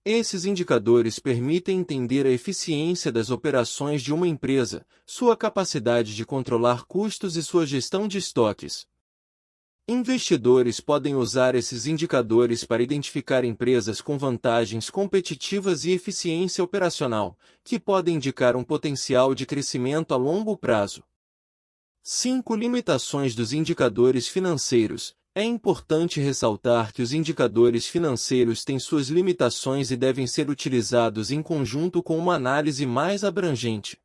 Esses indicadores permitem entender a eficiência das operações de uma empresa, sua capacidade de controlar custos e sua gestão de estoques. Investidores podem usar esses indicadores para identificar empresas com vantagens competitivas e eficiência operacional, que podem indicar um potencial de crescimento a longo prazo. 5. Limitações dos indicadores financeiros. É importante ressaltar que os indicadores financeiros têm suas limitações e devem ser utilizados em conjunto com uma análise mais abrangente.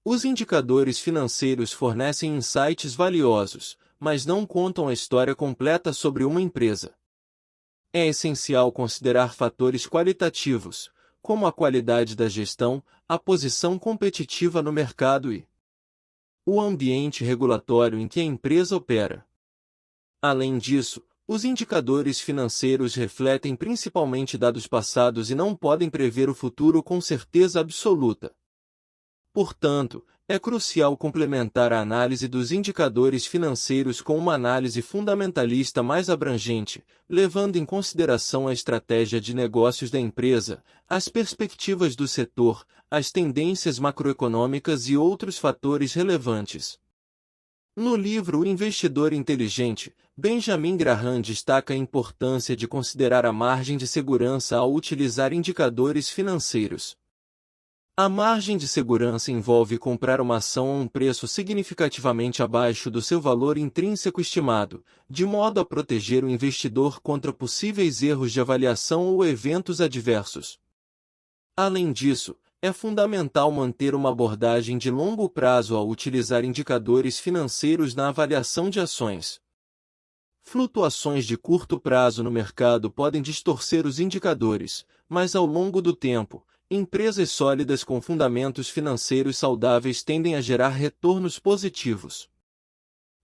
Os indicadores financeiros fornecem insights valiosos, mas não contam a história completa sobre uma empresa. É essencial considerar fatores qualitativos, como a qualidade da gestão, a posição competitiva no mercado e o ambiente regulatório em que a empresa opera. Além disso, os indicadores financeiros refletem principalmente dados passados e não podem prever o futuro com certeza absoluta. Portanto, É crucial complementar a análise dos indicadores financeiros com uma análise fundamentalista mais abrangente, levando em consideração a estratégia de negócios da empresa, as perspectivas do setor, as tendências macroeconômicas e outros fatores relevantes. No livro O Investidor Inteligente, Benjamin Graham destaca a importância de considerar a margem de segurança ao utilizar indicadores financeiros. A margem de segurança envolve comprar uma ação a um preço significativamente abaixo do seu valor intrínseco estimado, de modo a proteger o investidor contra possíveis erros de avaliação ou eventos adversos. Além disso, é fundamental manter uma abordagem de longo prazo ao utilizar indicadores financeiros na avaliação de ações. Flutuações de curto prazo no mercado podem distorcer os indicadores, mas ao longo do tempo, empresas sólidas com fundamentos financeiros saudáveis tendem a gerar retornos positivos.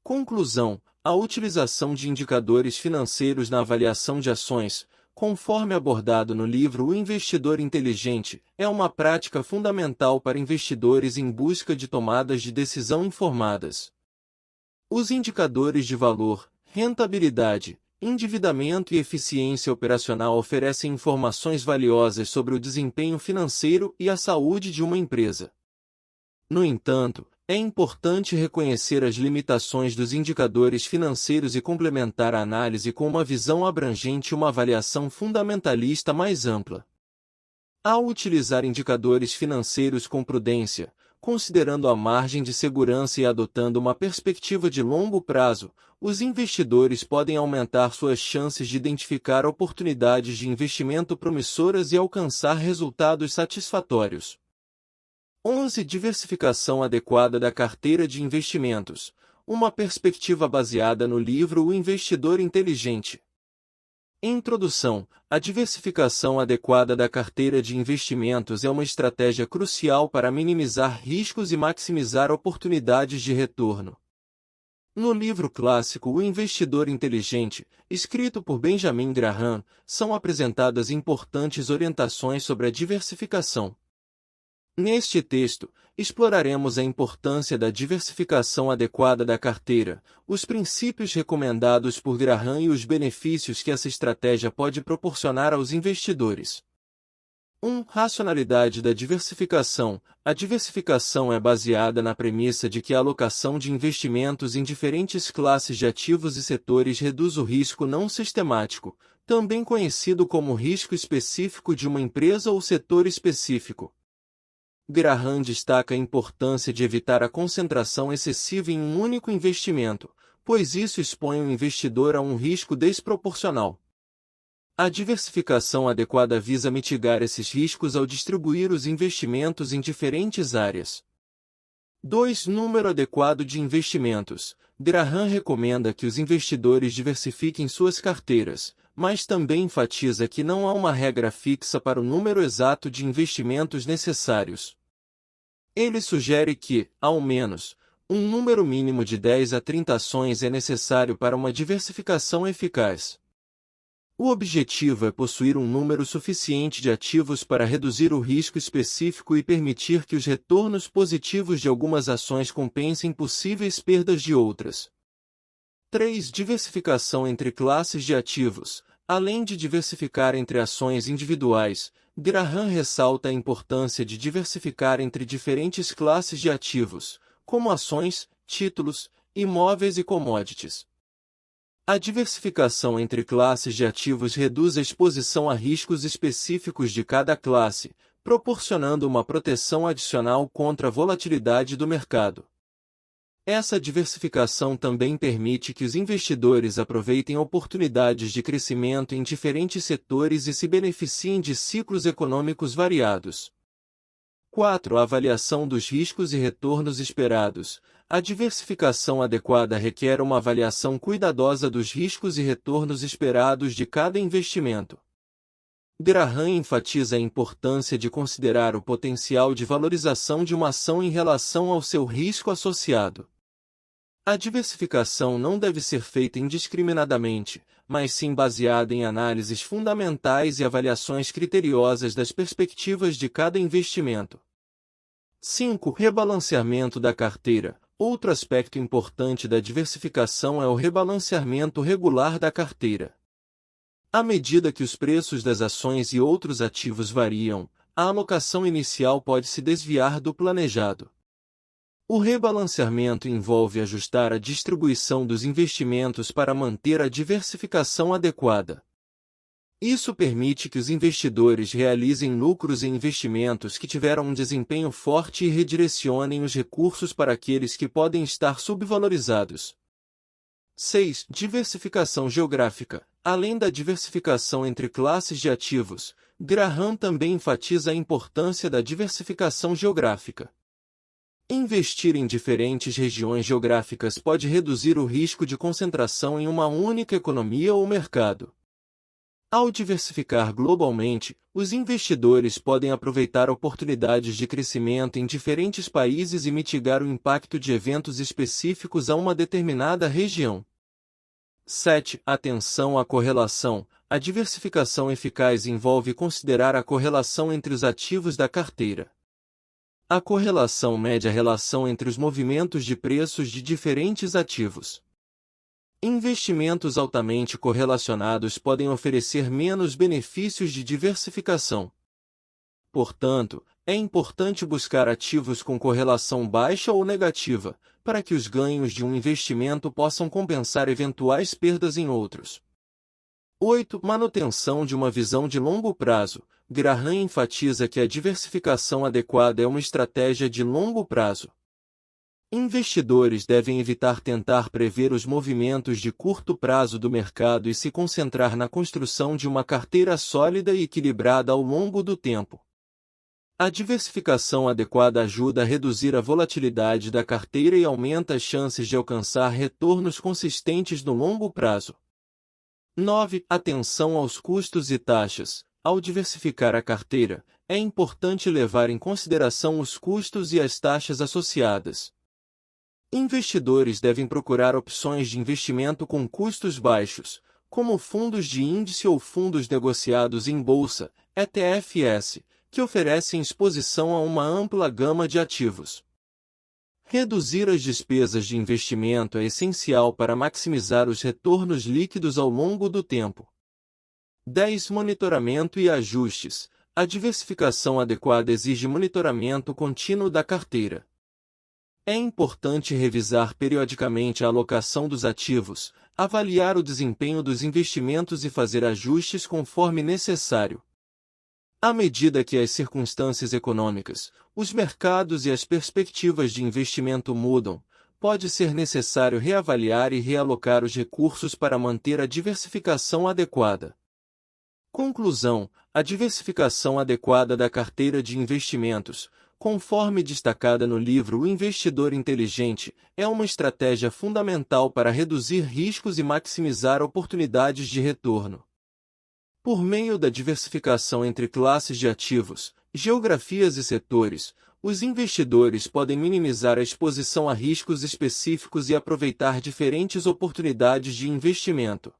Conclusão: a utilização de indicadores financeiros na avaliação de ações, conforme abordado no livro O Investidor Inteligente, é uma prática fundamental para investidores em busca de tomadas de decisão informadas. Os indicadores de valor, rentabilidade, endividamento e eficiência operacional oferecem informações valiosas sobre o desempenho financeiro e a saúde de uma empresa. No entanto, é importante reconhecer as limitações dos indicadores financeiros e complementar a análise com uma visão abrangente e uma avaliação fundamentalista mais ampla. Ao utilizar indicadores financeiros com prudência, considerando a margem de segurança e adotando uma perspectiva de longo prazo, os investidores podem aumentar suas chances de identificar oportunidades de investimento promissoras e alcançar resultados satisfatórios. 11. Diversificação adequada da carteira de investimentos. Uma perspectiva baseada no livro O Investidor Inteligente. Introdução. A diversificação adequada da carteira de investimentos é uma estratégia crucial para minimizar riscos e maximizar oportunidades de retorno. No livro clássico O Investidor Inteligente, escrito por Benjamin Graham, são apresentadas importantes orientações sobre a diversificação. Neste texto, exploraremos a importância da diversificação adequada da carteira, os princípios recomendados por Graham e os benefícios que essa estratégia pode proporcionar aos investidores. 1. Racionalidade da diversificação. A diversificação é baseada na premissa de que a alocação de investimentos em diferentes classes de ativos e setores reduz o risco não sistemático, também conhecido como risco específico de uma empresa ou setor específico. Graham destaca a importância de evitar a concentração excessiva em um único investimento, pois isso expõe o investidor a um risco desproporcional. A diversificação adequada visa mitigar esses riscos ao distribuir os investimentos em diferentes áreas. 2. Número adequado de investimentos. Graham recomenda que os investidores diversifiquem suas carteiras, mas também enfatiza que não há uma regra fixa para o número exato de investimentos necessários. Ele sugere que, ao menos, um número mínimo de 10 a 30 ações é necessário para uma diversificação eficaz. O objetivo é possuir um número suficiente de ativos para reduzir o risco específico e permitir que os retornos positivos de algumas ações compensem possíveis perdas de outras. 3. Diversificação entre classes de ativos. Além de diversificar entre ações individuais, Graham ressalta a importância de diversificar entre diferentes classes de ativos, como ações, títulos, imóveis e commodities. A diversificação entre classes de ativos reduz a exposição a riscos específicos de cada classe, proporcionando uma proteção adicional contra a volatilidade do mercado. Essa diversificação também permite que os investidores aproveitem oportunidades de crescimento em diferentes setores e se beneficiem de ciclos econômicos variados. 4. A avaliação dos riscos e retornos esperados. A diversificação adequada requer uma avaliação cuidadosa dos riscos e retornos esperados de cada investimento. Graham enfatiza a importância de considerar o potencial de valorização de uma ação em relação ao seu risco associado. A diversificação não deve ser feita indiscriminadamente, mas sim baseada em análises fundamentais e avaliações criteriosas das perspectivas de cada investimento. 5. Rebalanceamento da carteira. Outro aspecto importante da diversificação é o rebalanceamento regular da carteira. À medida que os preços das ações e outros ativos variam, a alocação inicial pode se desviar do planejado. O rebalanceamento envolve ajustar a distribuição dos investimentos para manter a diversificação adequada. Isso permite que os investidores realizem lucros em investimentos que tiveram um desempenho forte e redirecionem os recursos para aqueles que podem estar subvalorizados. 6. Diversificação geográfica. Além da diversificação entre classes de ativos, Graham também enfatiza a importância da diversificação geográfica. Investir em diferentes regiões geográficas pode reduzir o risco de concentração em uma única economia ou mercado. Ao diversificar globalmente, os investidores podem aproveitar oportunidades de crescimento em diferentes países e mitigar o impacto de eventos específicos a uma determinada região. 7. Atenção à correlação. A diversificação eficaz envolve considerar a correlação entre os ativos da carteira. A correlação mede a relação entre os movimentos de preços de diferentes ativos. Investimentos altamente correlacionados podem oferecer menos benefícios de diversificação. Portanto, é importante buscar ativos com correlação baixa ou negativa, para que os ganhos de um investimento possam compensar eventuais perdas em outros. 8. Manutenção de uma visão de longo prazo. Graham enfatiza que a diversificação adequada é uma estratégia de longo prazo. Investidores devem evitar tentar prever os movimentos de curto prazo do mercado e se concentrar na construção de uma carteira sólida e equilibrada ao longo do tempo. A diversificação adequada ajuda a reduzir a volatilidade da carteira e aumenta as chances de alcançar retornos consistentes no longo prazo. 9. Atenção aos custos e taxas. Ao diversificar a carteira, é importante levar em consideração os custos e as taxas associadas. Investidores devem procurar opções de investimento com custos baixos, como fundos de índice ou fundos negociados em bolsa, ETFs, que oferecem exposição a uma ampla gama de ativos. Reduzir as despesas de investimento é essencial para maximizar os retornos líquidos ao longo do tempo. 10. Monitoramento e ajustes. A diversificação adequada exige monitoramento contínuo da carteira. É importante revisar periodicamente a alocação dos ativos, avaliar o desempenho dos investimentos e fazer ajustes conforme necessário. À medida que as circunstâncias econômicas, os mercados e as perspectivas de investimento mudam, pode ser necessário reavaliar e realocar os recursos para manter a diversificação adequada. Conclusão: a diversificação adequada da carteira de investimentos, conforme destacada no livro O Investidor Inteligente, é uma estratégia fundamental para reduzir riscos e maximizar oportunidades de retorno. Por meio da diversificação entre classes de ativos, geografias e setores, os investidores podem minimizar a exposição a riscos específicos e aproveitar diferentes oportunidades de investimento.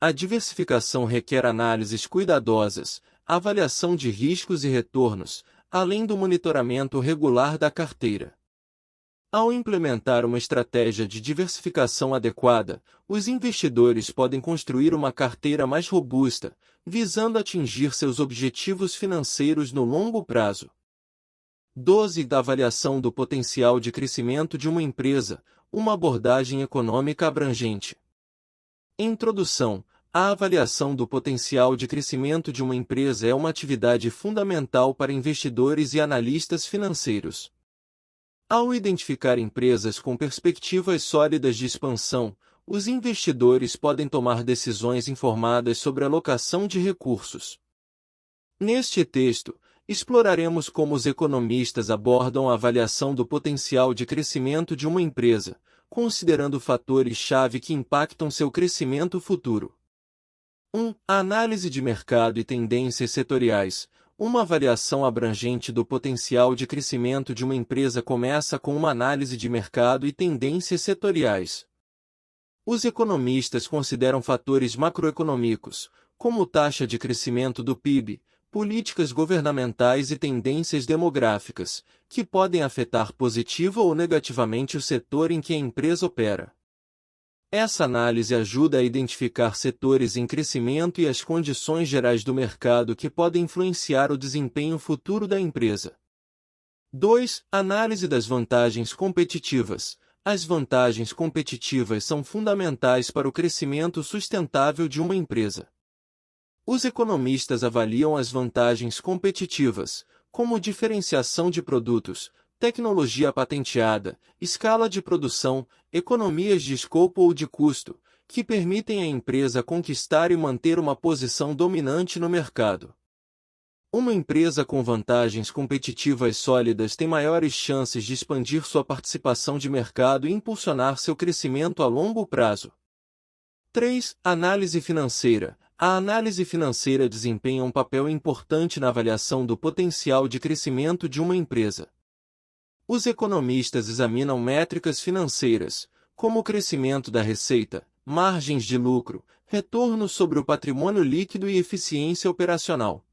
A diversificação requer análises cuidadosas, avaliação de riscos e retornos, além do monitoramento regular da carteira. Ao implementar uma estratégia de diversificação adequada, os investidores podem construir uma carteira mais robusta, visando atingir seus objetivos financeiros no longo prazo. 12. Da avaliação do potencial de crescimento de uma empresa, uma abordagem econômica abrangente. Introdução. A avaliação do potencial de crescimento de uma empresa é uma atividade fundamental para investidores e analistas financeiros. Ao identificar empresas com perspectivas sólidas de expansão, os investidores podem tomar decisões informadas sobre a alocação de recursos. Neste texto, exploraremos como os economistas abordam a avaliação do potencial de crescimento de uma empresa, considerando fatores-chave que impactam seu crescimento futuro. 1. A análise de mercado e tendências setoriais. Uma avaliação abrangente do potencial de crescimento de uma empresa começa com uma análise de mercado e tendências setoriais. Os economistas consideram fatores macroeconômicos, como taxa de crescimento do PIB, políticas governamentais e tendências demográficas, que podem afetar positiva ou negativamente o setor em que a empresa opera. Essa análise ajuda a identificar setores em crescimento e as condições gerais do mercado que podem influenciar o desempenho futuro da empresa. 2. Análise das vantagens competitivas. As vantagens competitivas são fundamentais para o crescimento sustentável de uma empresa. Os economistas avaliam as vantagens competitivas, como diferenciação de produtos, tecnologia patenteada, escala de produção, economias de escopo ou de custo, que permitem à empresa conquistar e manter uma posição dominante no mercado. Uma empresa com vantagens competitivas sólidas tem maiores chances de expandir sua participação de mercado e impulsionar seu crescimento a longo prazo. 3. Análise financeira. A análise financeira desempenha um papel importante na avaliação do potencial de crescimento de uma empresa. Os economistas examinam métricas financeiras, como o crescimento da receita, margens de lucro, retorno sobre o patrimônio líquido e eficiência operacional.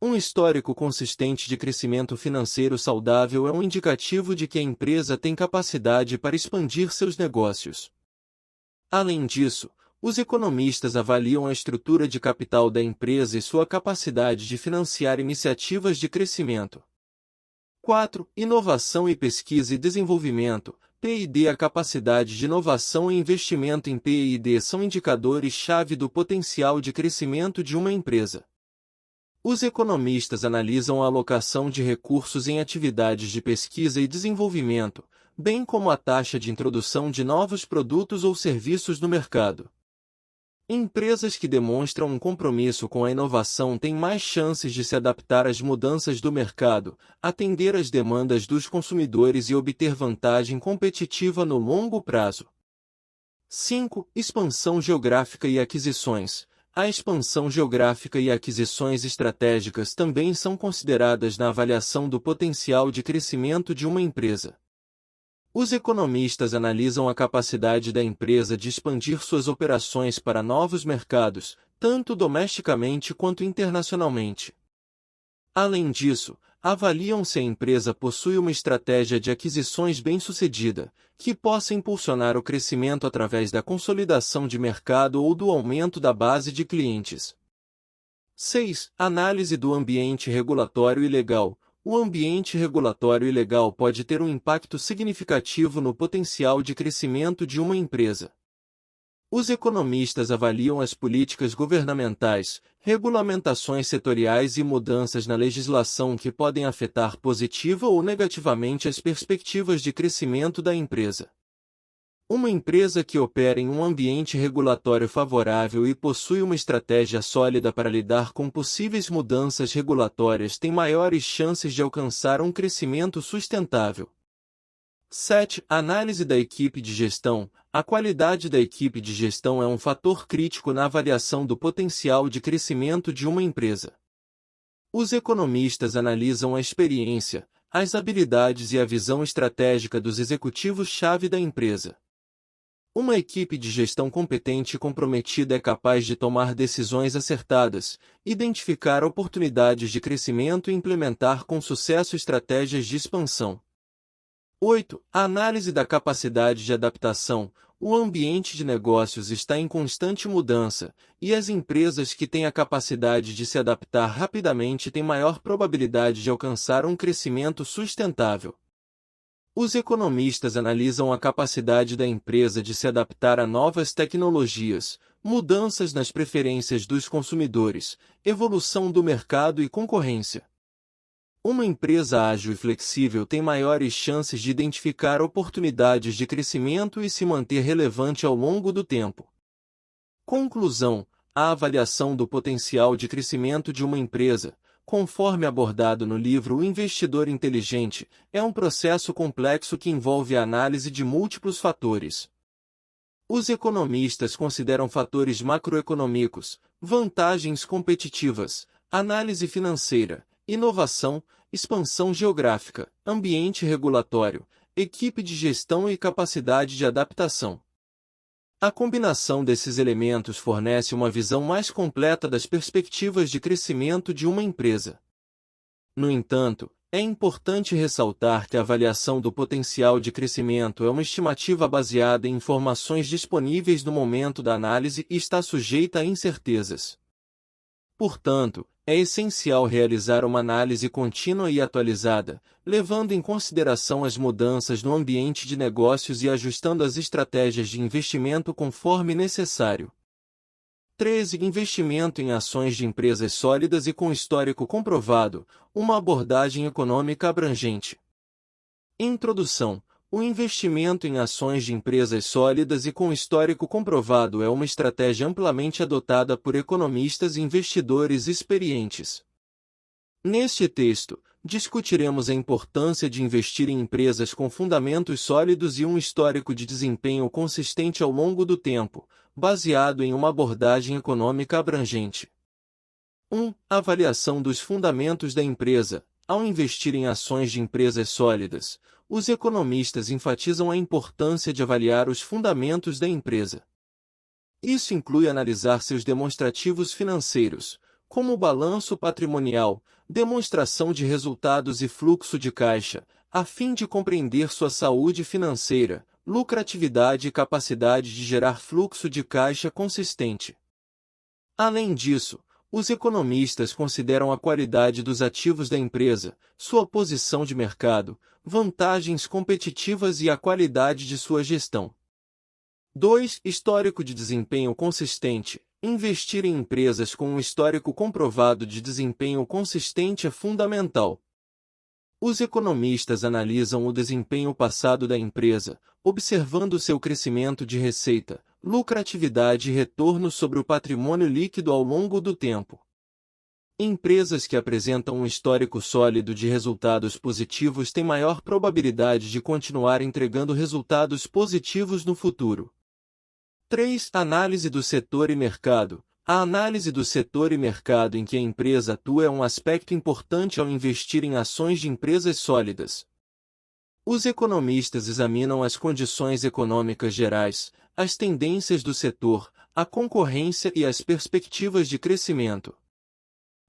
Um histórico consistente de crescimento financeiro saudável é um indicativo de que a empresa tem capacidade para expandir seus negócios. Além disso, os economistas avaliam a estrutura de capital da empresa e sua capacidade de financiar iniciativas de crescimento. 4. Inovação e pesquisa e desenvolvimento. P&D. A capacidade de inovação e investimento em P&D são indicadores-chave do potencial de crescimento de uma empresa. Os economistas analisam a alocação de recursos em atividades de pesquisa e desenvolvimento, bem como a taxa de introdução de novos produtos ou serviços no mercado. Empresas que demonstram um compromisso com a inovação têm mais chances de se adaptar às mudanças do mercado, atender às demandas dos consumidores e obter vantagem competitiva no longo prazo. 5. Expansão geográfica e aquisições. A expansão geográfica e aquisições estratégicas também são consideradas na avaliação do potencial de crescimento de uma empresa. Os economistas analisam a capacidade da empresa de expandir suas operações para novos mercados, tanto domesticamente quanto internacionalmente. Além disso, avaliam se a empresa possui uma estratégia de aquisições bem-sucedida, que possa impulsionar o crescimento através da consolidação de mercado ou do aumento da base de clientes. 6. Análise do ambiente regulatório e legal. O ambiente regulatório e legal pode ter um impacto significativo no potencial de crescimento de uma empresa. Os economistas avaliam as políticas governamentais, regulamentações setoriais e mudanças na legislação que podem afetar positiva ou negativamente as perspectivas de crescimento da empresa. Uma empresa que opera em um ambiente regulatório favorável e possui uma estratégia sólida para lidar com possíveis mudanças regulatórias tem maiores chances de alcançar um crescimento sustentável. 7. Análise da equipe de gestão. A qualidade da equipe de gestão é um fator crítico na avaliação do potencial de crescimento de uma empresa. Os economistas analisam a experiência, as habilidades e a visão estratégica dos executivos-chave da empresa. Uma equipe de gestão competente e comprometida é capaz de tomar decisões acertadas, identificar oportunidades de crescimento e implementar com sucesso estratégias de expansão. 8. A análise da capacidade de adaptação. O ambiente de negócios está em constante mudança, e as empresas que têm a capacidade de se adaptar rapidamente têm maior probabilidade de alcançar um crescimento sustentável. Os economistas analisam a capacidade da empresa de se adaptar a novas tecnologias, mudanças nas preferências dos consumidores, evolução do mercado e concorrência. Uma empresa ágil e flexível tem maiores chances de identificar oportunidades de crescimento e se manter relevante ao longo do tempo. Conclusão: a avaliação do potencial de crescimento de uma empresa, conforme abordado no livro O Investidor Inteligente, é um processo complexo que envolve a análise de múltiplos fatores. Os economistas consideram fatores macroeconômicos, vantagens competitivas, análise financeira, inovação, expansão geográfica, ambiente regulatório, equipe de gestão e capacidade de adaptação. A combinação desses elementos fornece uma visão mais completa das perspectivas de crescimento de uma empresa. No entanto, é importante ressaltar que a avaliação do potencial de crescimento é uma estimativa baseada em informações disponíveis no momento da análise e está sujeita a incertezas. Portanto, é essencial realizar uma análise contínua e atualizada, levando em consideração as mudanças no ambiente de negócios e ajustando as estratégias de investimento conforme necessário. 13. Investimento em ações de empresas sólidas e com histórico comprovado, uma abordagem econômica abrangente. Introdução. O investimento em ações de empresas sólidas e com histórico comprovado é uma estratégia amplamente adotada por economistas e investidores experientes. Neste texto, discutiremos a importância de investir em empresas com fundamentos sólidos e um histórico de desempenho consistente ao longo do tempo, baseado em uma abordagem econômica abrangente. 1. Avaliação dos fundamentos da empresa. Ao investir em ações de empresas sólidas, os economistas enfatizam a importância de avaliar os fundamentos da empresa. Isso inclui analisar seus demonstrativos financeiros, como o balanço patrimonial, demonstração de resultados e fluxo de caixa, a fim de compreender sua saúde financeira, lucratividade e capacidade de gerar fluxo de caixa consistente. Além disso, os economistas consideram a qualidade dos ativos da empresa, sua posição de mercado, vantagens competitivas e a qualidade de sua gestão. 2. Histórico de desempenho consistente. Investir em empresas com um histórico comprovado de desempenho consistente é fundamental. Os economistas analisam o desempenho passado da empresa, observando seu crescimento de receita, lucratividade e retorno sobre o patrimônio líquido ao longo do tempo. Empresas que apresentam um histórico sólido de resultados positivos têm maior probabilidade de continuar entregando resultados positivos no futuro. 3. Análise do setor e mercado. A análise do setor e mercado em que a empresa atua é um aspecto importante ao investir em ações de empresas sólidas. Os economistas examinam as condições econômicas gerais, as tendências do setor, a concorrência e as perspectivas de crescimento.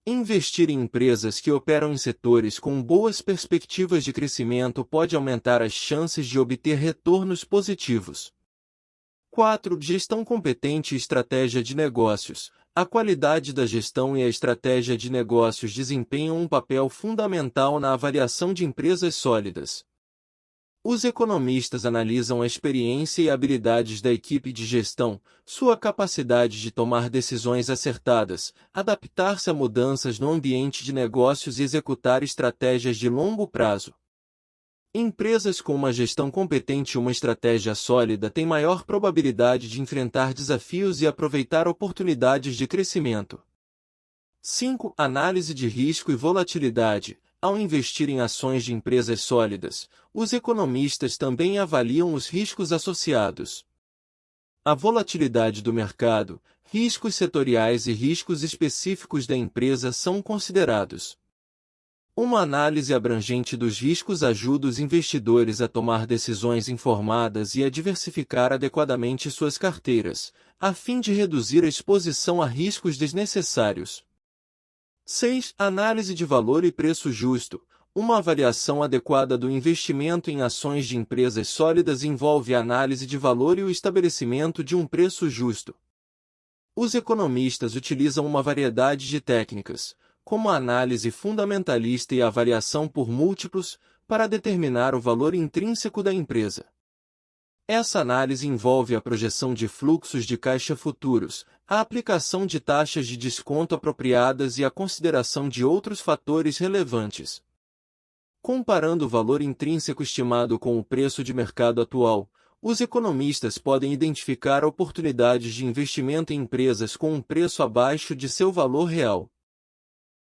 Investir em empresas que operam em setores com boas perspectivas de crescimento pode aumentar as chances de obter retornos positivos. 4. Gestão competente e estratégia de negócios. A qualidade da gestão e a estratégia de negócios desempenham um papel fundamental na avaliação de empresas sólidas. Os economistas analisam a experiência e habilidades da equipe de gestão, sua capacidade de tomar decisões acertadas, adaptar-se a mudanças no ambiente de negócios e executar estratégias de longo prazo. Empresas com uma gestão competente e uma estratégia sólida têm maior probabilidade de enfrentar desafios e aproveitar oportunidades de crescimento. 5. Análise de risco e volatilidade. Ao investir em ações de empresas sólidas, os economistas também avaliam os riscos associados. A volatilidade do mercado, riscos setoriais e riscos específicos da empresa são considerados. Uma análise abrangente dos riscos ajuda os investidores a tomar decisões informadas e a diversificar adequadamente suas carteiras, a fim de reduzir a exposição a riscos desnecessários. 6. Análise de valor e preço justo. Uma avaliação adequada do investimento em ações de empresas sólidas envolve a análise de valor e o estabelecimento de um preço justo. Os economistas utilizam uma variedade de técnicas, como a análise fundamentalista e a avaliação por múltiplos, para determinar o valor intrínseco da empresa. Essa análise envolve a projeção de fluxos de caixa futuros, a aplicação de taxas de desconto apropriadas e a consideração de outros fatores relevantes. Comparando o valor intrínseco estimado com o preço de mercado atual, os economistas podem identificar oportunidades de investimento em empresas com um preço abaixo de seu valor real.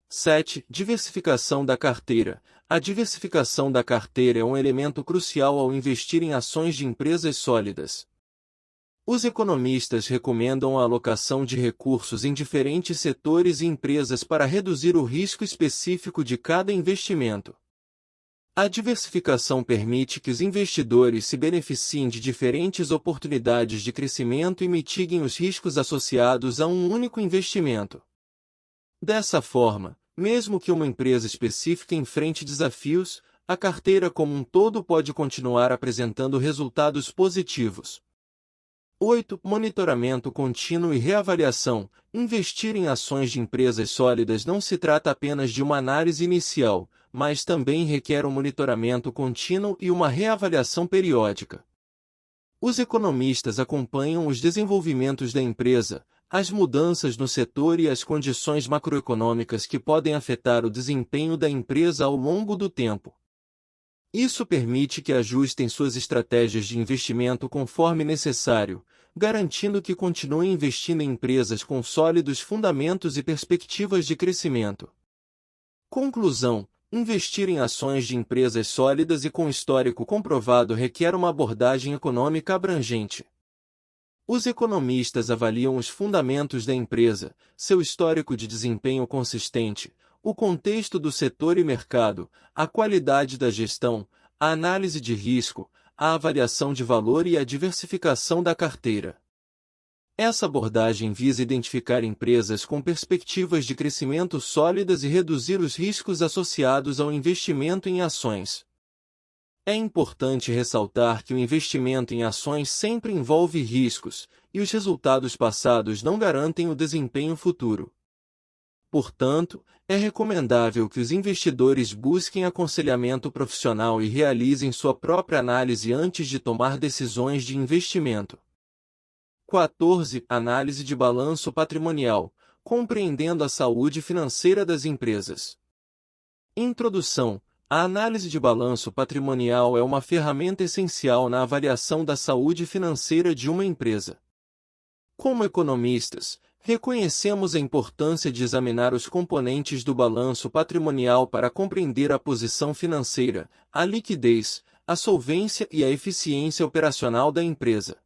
7. Diversificação da carteira. A diversificação da carteira é um elemento crucial ao investir em ações de empresas sólidas. Os economistas recomendam a alocação de recursos em diferentes setores e empresas para reduzir o risco específico de cada investimento. A diversificação permite que os investidores se beneficiem de diferentes oportunidades de crescimento e mitiguem os riscos associados a um único investimento. Dessa forma, mesmo que uma empresa específica enfrente desafios, a carteira como um todo pode continuar apresentando resultados positivos. 8. Monitoramento contínuo e reavaliação. Investir em ações de empresas sólidas não se trata apenas de uma análise inicial, mas também requer um monitoramento contínuo e uma reavaliação periódica. Os economistas acompanham os desenvolvimentos da empresa, as mudanças no setor e as condições macroeconômicas que podem afetar o desempenho da empresa ao longo do tempo. Isso permite que ajustem suas estratégias de investimento conforme necessário, garantindo que continuem investindo em empresas com sólidos fundamentos e perspectivas de crescimento. Conclusão: investir em ações de empresas sólidas e com histórico comprovado requer uma abordagem econômica abrangente. Os economistas avaliam os fundamentos da empresa, seu histórico de desempenho consistente, o contexto do setor e mercado, a qualidade da gestão, a análise de risco, a avaliação de valor e a diversificação da carteira. Essa abordagem visa identificar empresas com perspectivas de crescimento sólidas e reduzir os riscos associados ao investimento em ações. É importante ressaltar que o investimento em ações sempre envolve riscos, e os resultados passados não garantem o desempenho futuro. Portanto, é recomendável que os investidores busquem aconselhamento profissional e realizem sua própria análise antes de tomar decisões de investimento. 14. Análise de balanço patrimonial, compreendendo a saúde financeira das empresas. Introdução. A análise de balanço patrimonial é uma ferramenta essencial na avaliação da saúde financeira de uma empresa. Como economistas, reconhecemos a importância de examinar os componentes do balanço patrimonial para compreender a posição financeira, a liquidez, a solvência e a eficiência operacional da empresa.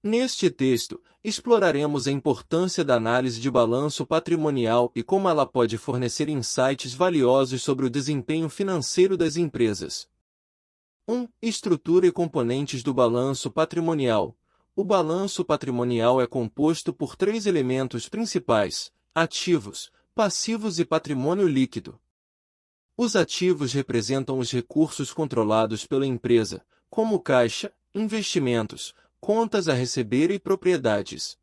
Neste texto, exploraremos a importância da análise de balanço patrimonial e como ela pode fornecer insights valiosos sobre o desempenho financeiro das empresas. 1. Estrutura e componentes do balanço patrimonial. O balanço patrimonial é composto por três elementos principais: ativos, passivos e patrimônio líquido. Os ativos representam os recursos controlados pela empresa, como caixa, investimentos, contas a receber e propriedades.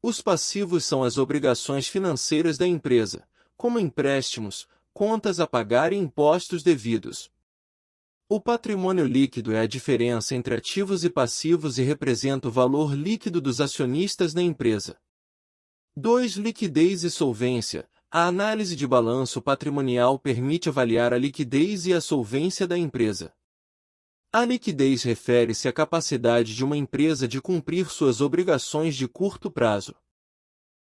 Os passivos são as obrigações financeiras da empresa, como empréstimos, contas a pagar e impostos devidos. O patrimônio líquido é a diferença entre ativos e passivos e representa o valor líquido dos acionistas na empresa. 2. Liquidez e solvência. A análise de balanço patrimonial permite avaliar a liquidez e a solvência da empresa. A liquidez refere-se à capacidade de uma empresa de cumprir suas obrigações de curto prazo.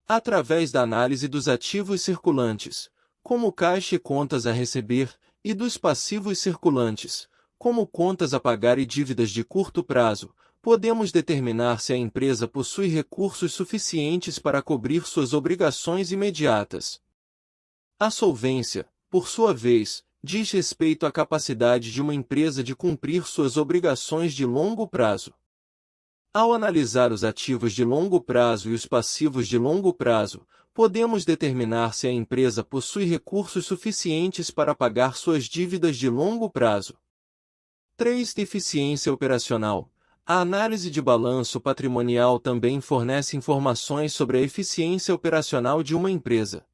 Através da análise dos ativos circulantes, como caixa e contas a receber, e dos passivos circulantes, como contas a pagar e dívidas de curto prazo, podemos determinar se a empresa possui recursos suficientes para cobrir suas obrigações imediatas. A solvência, por sua vez, diz respeito à capacidade de uma empresa de cumprir suas obrigações de longo prazo. Ao analisar os ativos de longo prazo e os passivos de longo prazo, podemos determinar se a empresa possui recursos suficientes para pagar suas dívidas de longo prazo. 3. Eficiência operacional. A análise de balanço patrimonial também fornece informações sobre a eficiência operacional de uma empresa.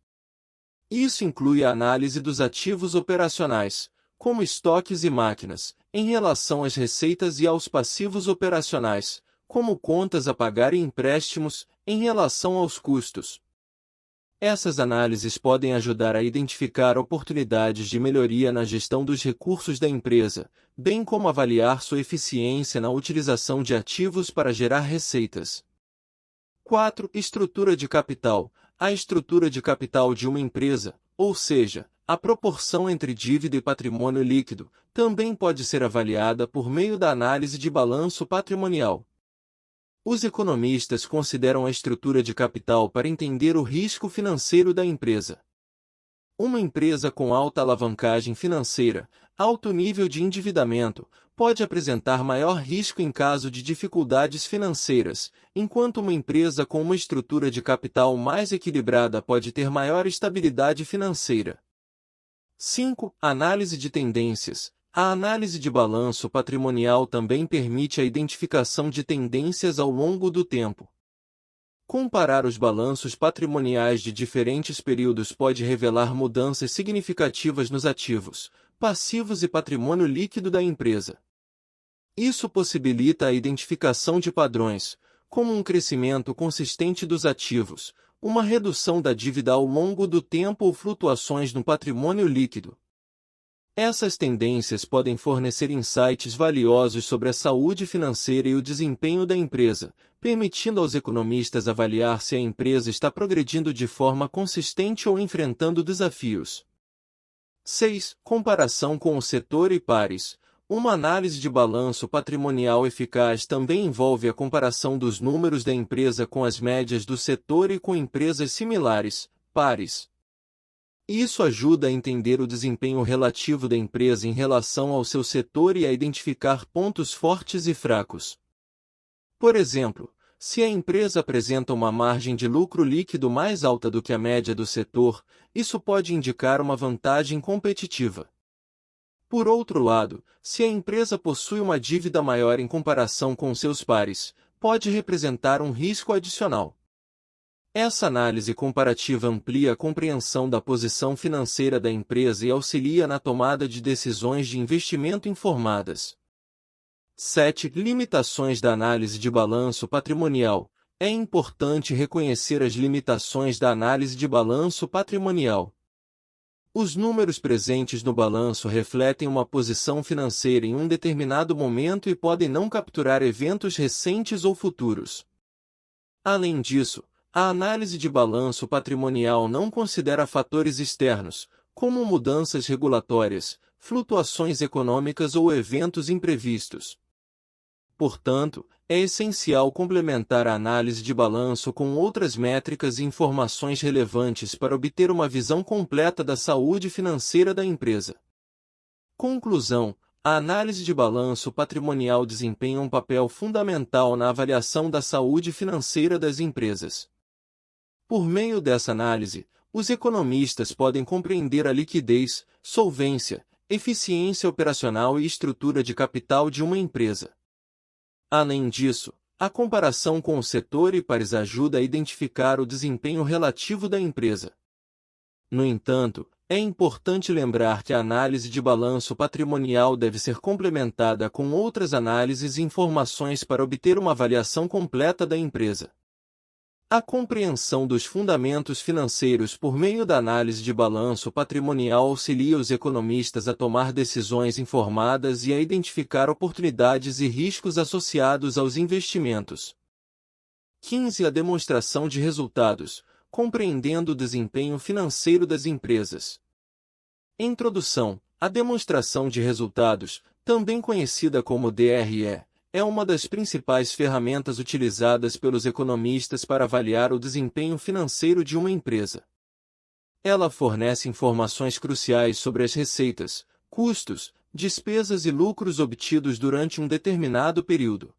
Isso inclui a análise dos ativos operacionais, como estoques e máquinas, em relação às receitas e aos passivos operacionais, como contas a pagar e empréstimos, em relação aos custos. Essas análises podem ajudar a identificar oportunidades de melhoria na gestão dos recursos da empresa, bem como avaliar sua eficiência na utilização de ativos para gerar receitas. 4. Estrutura de capital. A estrutura de capital de uma empresa, ou seja, a proporção entre dívida e patrimônio líquido, também pode ser avaliada por meio da análise de balanço patrimonial. Os economistas consideram a estrutura de capital para entender o risco financeiro da empresa. Uma empresa com alta alavancagem financeira, alto nível de endividamento, pode apresentar maior risco em caso de dificuldades financeiras, enquanto uma empresa com uma estrutura de capital mais equilibrada pode ter maior estabilidade financeira. 5. Análise de tendências. A análise de balanço patrimonial também permite a identificação de tendências ao longo do tempo. Comparar os balanços patrimoniais de diferentes períodos pode revelar mudanças significativas nos ativos, passivos e patrimônio líquido da empresa. Isso possibilita a identificação de padrões, como um crescimento consistente dos ativos, uma redução da dívida ao longo do tempo ou flutuações no patrimônio líquido. Essas tendências podem fornecer insights valiosos sobre a saúde financeira e o desempenho da empresa, permitindo aos economistas avaliar se a empresa está progredindo de forma consistente ou enfrentando desafios. 6. Comparação com o setor e pares. Uma análise de balanço patrimonial eficaz também envolve a comparação dos números da empresa com as médias do setor e com empresas similares, pares. Isso ajuda a entender o desempenho relativo da empresa em relação ao seu setor e a identificar pontos fortes e fracos. Por exemplo, se a empresa apresenta uma margem de lucro líquido mais alta do que a média do setor, isso pode indicar uma vantagem competitiva. Por outro lado, se a empresa possui uma dívida maior em comparação com seus pares, pode representar um risco adicional. Essa análise comparativa amplia a compreensão da posição financeira da empresa e auxilia na tomada de decisões de investimento informadas. 7. Limitações da análise de balanço patrimonial. É importante reconhecer as limitações da análise de balanço patrimonial. Os números presentes no balanço refletem uma posição financeira em um determinado momento e podem não capturar eventos recentes ou futuros. Além disso, a análise de balanço patrimonial não considera fatores externos, como mudanças regulatórias, flutuações econômicas ou eventos imprevistos. Portanto, é essencial complementar a análise de balanço com outras métricas e informações relevantes para obter uma visão completa da saúde financeira da empresa. Conclusão: a análise de balanço patrimonial desempenha um papel fundamental na avaliação da saúde financeira das empresas. Por meio dessa análise, os economistas podem compreender a liquidez, solvência, eficiência operacional e estrutura de capital de uma empresa. Além disso, a comparação com o setor e pares ajuda a identificar o desempenho relativo da empresa. No entanto, é importante lembrar que a análise de balanço patrimonial deve ser complementada com outras análises e informações para obter uma avaliação completa da empresa. A compreensão dos fundamentos financeiros por meio da análise de balanço patrimonial auxilia os economistas a tomar decisões informadas e a identificar oportunidades e riscos associados aos investimentos. 15. A demonstração de resultados, compreendendo o desempenho financeiro das empresas. Introdução. A demonstração de resultados, também conhecida como DRE, é uma das principais ferramentas utilizadas pelos economistas para avaliar o desempenho financeiro de uma empresa. Ela fornece informações cruciais sobre as receitas, custos, despesas e lucros obtidos durante um determinado período.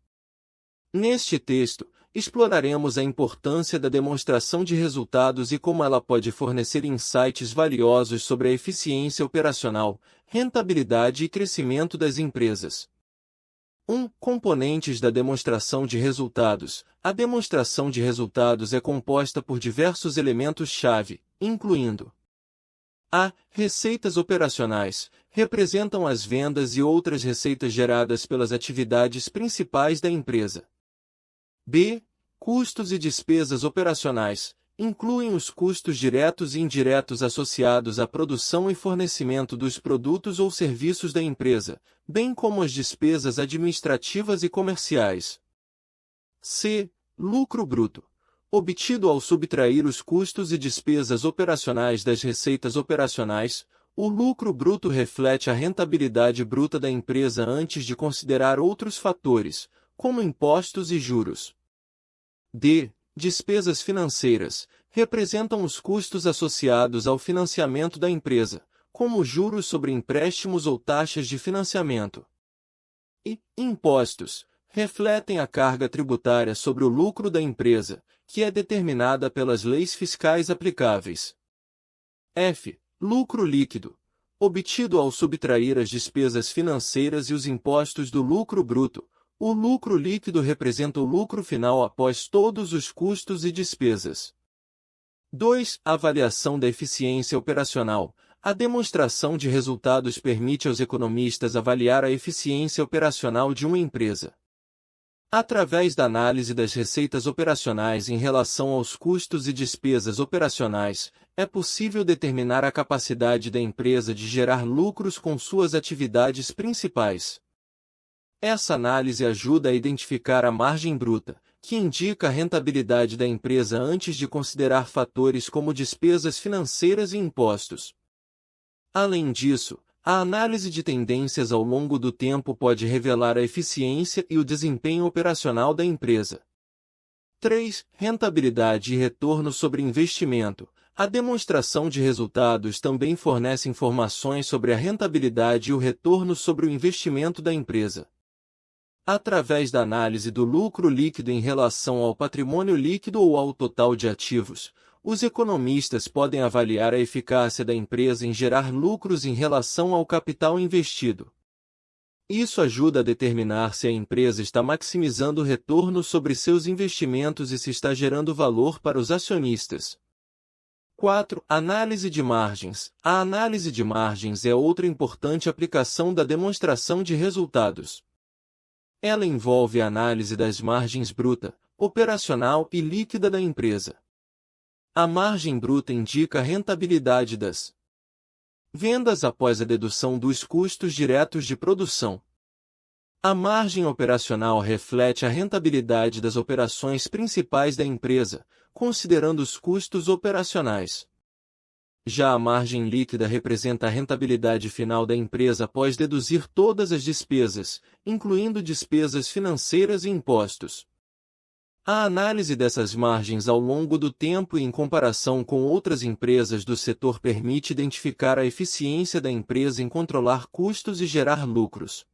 Neste texto, exploraremos a importância da demonstração de resultados e como ela pode fornecer insights valiosos sobre a eficiência operacional, rentabilidade e crescimento das empresas. 1. Componentes da demonstração de resultados. A demonstração de resultados é composta por diversos elementos-chave, incluindo: a. Receitas operacionais. Representam as vendas e outras receitas geradas pelas atividades principais da empresa. b. Custos e despesas operacionais. Incluem os custos diretos e indiretos associados à produção e fornecimento dos produtos ou serviços da empresa, bem como as despesas administrativas e comerciais. c. Lucro bruto. Obtido ao subtrair os custos e despesas operacionais das receitas operacionais, o lucro bruto reflete a rentabilidade bruta da empresa antes de considerar outros fatores, como impostos e juros. d. Despesas financeiras. representam os custos associados ao financiamento da empresa, como juros sobre empréstimos ou taxas de financiamento. E impostos refletem a carga tributária sobre o lucro da empresa, que é determinada pelas leis fiscais aplicáveis. F. Lucro líquido, obtido ao subtrair as despesas financeiras e os impostos do lucro bruto. O lucro líquido representa o lucro final após todos os custos e despesas. 2. Avaliação da eficiência operacional. A demonstração de resultados permite aos economistas avaliar a eficiência operacional de uma empresa. Através da análise das receitas operacionais em relação aos custos e despesas operacionais, é possível determinar a capacidade da empresa de gerar lucros com suas atividades principais. Essa análise ajuda a identificar a margem bruta, que indica a rentabilidade da empresa antes de considerar fatores como despesas financeiras e impostos. Além disso, a análise de tendências ao longo do tempo pode revelar a eficiência e o desempenho operacional da empresa. 3. Rentabilidade e retorno sobre investimento. A demonstração de resultados também fornece informações sobre a rentabilidade e o retorno sobre o investimento da empresa. Através da análise do lucro líquido em relação ao patrimônio líquido ou ao total de ativos, os economistas podem avaliar a eficácia da empresa em gerar lucros em relação ao capital investido. Isso ajuda a determinar se a empresa está maximizando o retorno sobre seus investimentos e se está gerando valor para os acionistas. 4. Análise de margens. A análise de margens é outra importante aplicação da demonstração de resultados. Ela envolve a análise das margens bruta, operacional e líquida da empresa. A margem bruta indica a rentabilidade das vendas após a dedução dos custos diretos de produção. A margem operacional reflete a rentabilidade das operações principais da empresa, considerando os custos operacionais. Já a margem líquida representa a rentabilidade final da empresa após deduzir todas as despesas, incluindo despesas financeiras e impostos. A análise dessas margens ao longo do tempo e em comparação com outras empresas do setor permite identificar a eficiência da empresa em controlar custos e gerar lucros.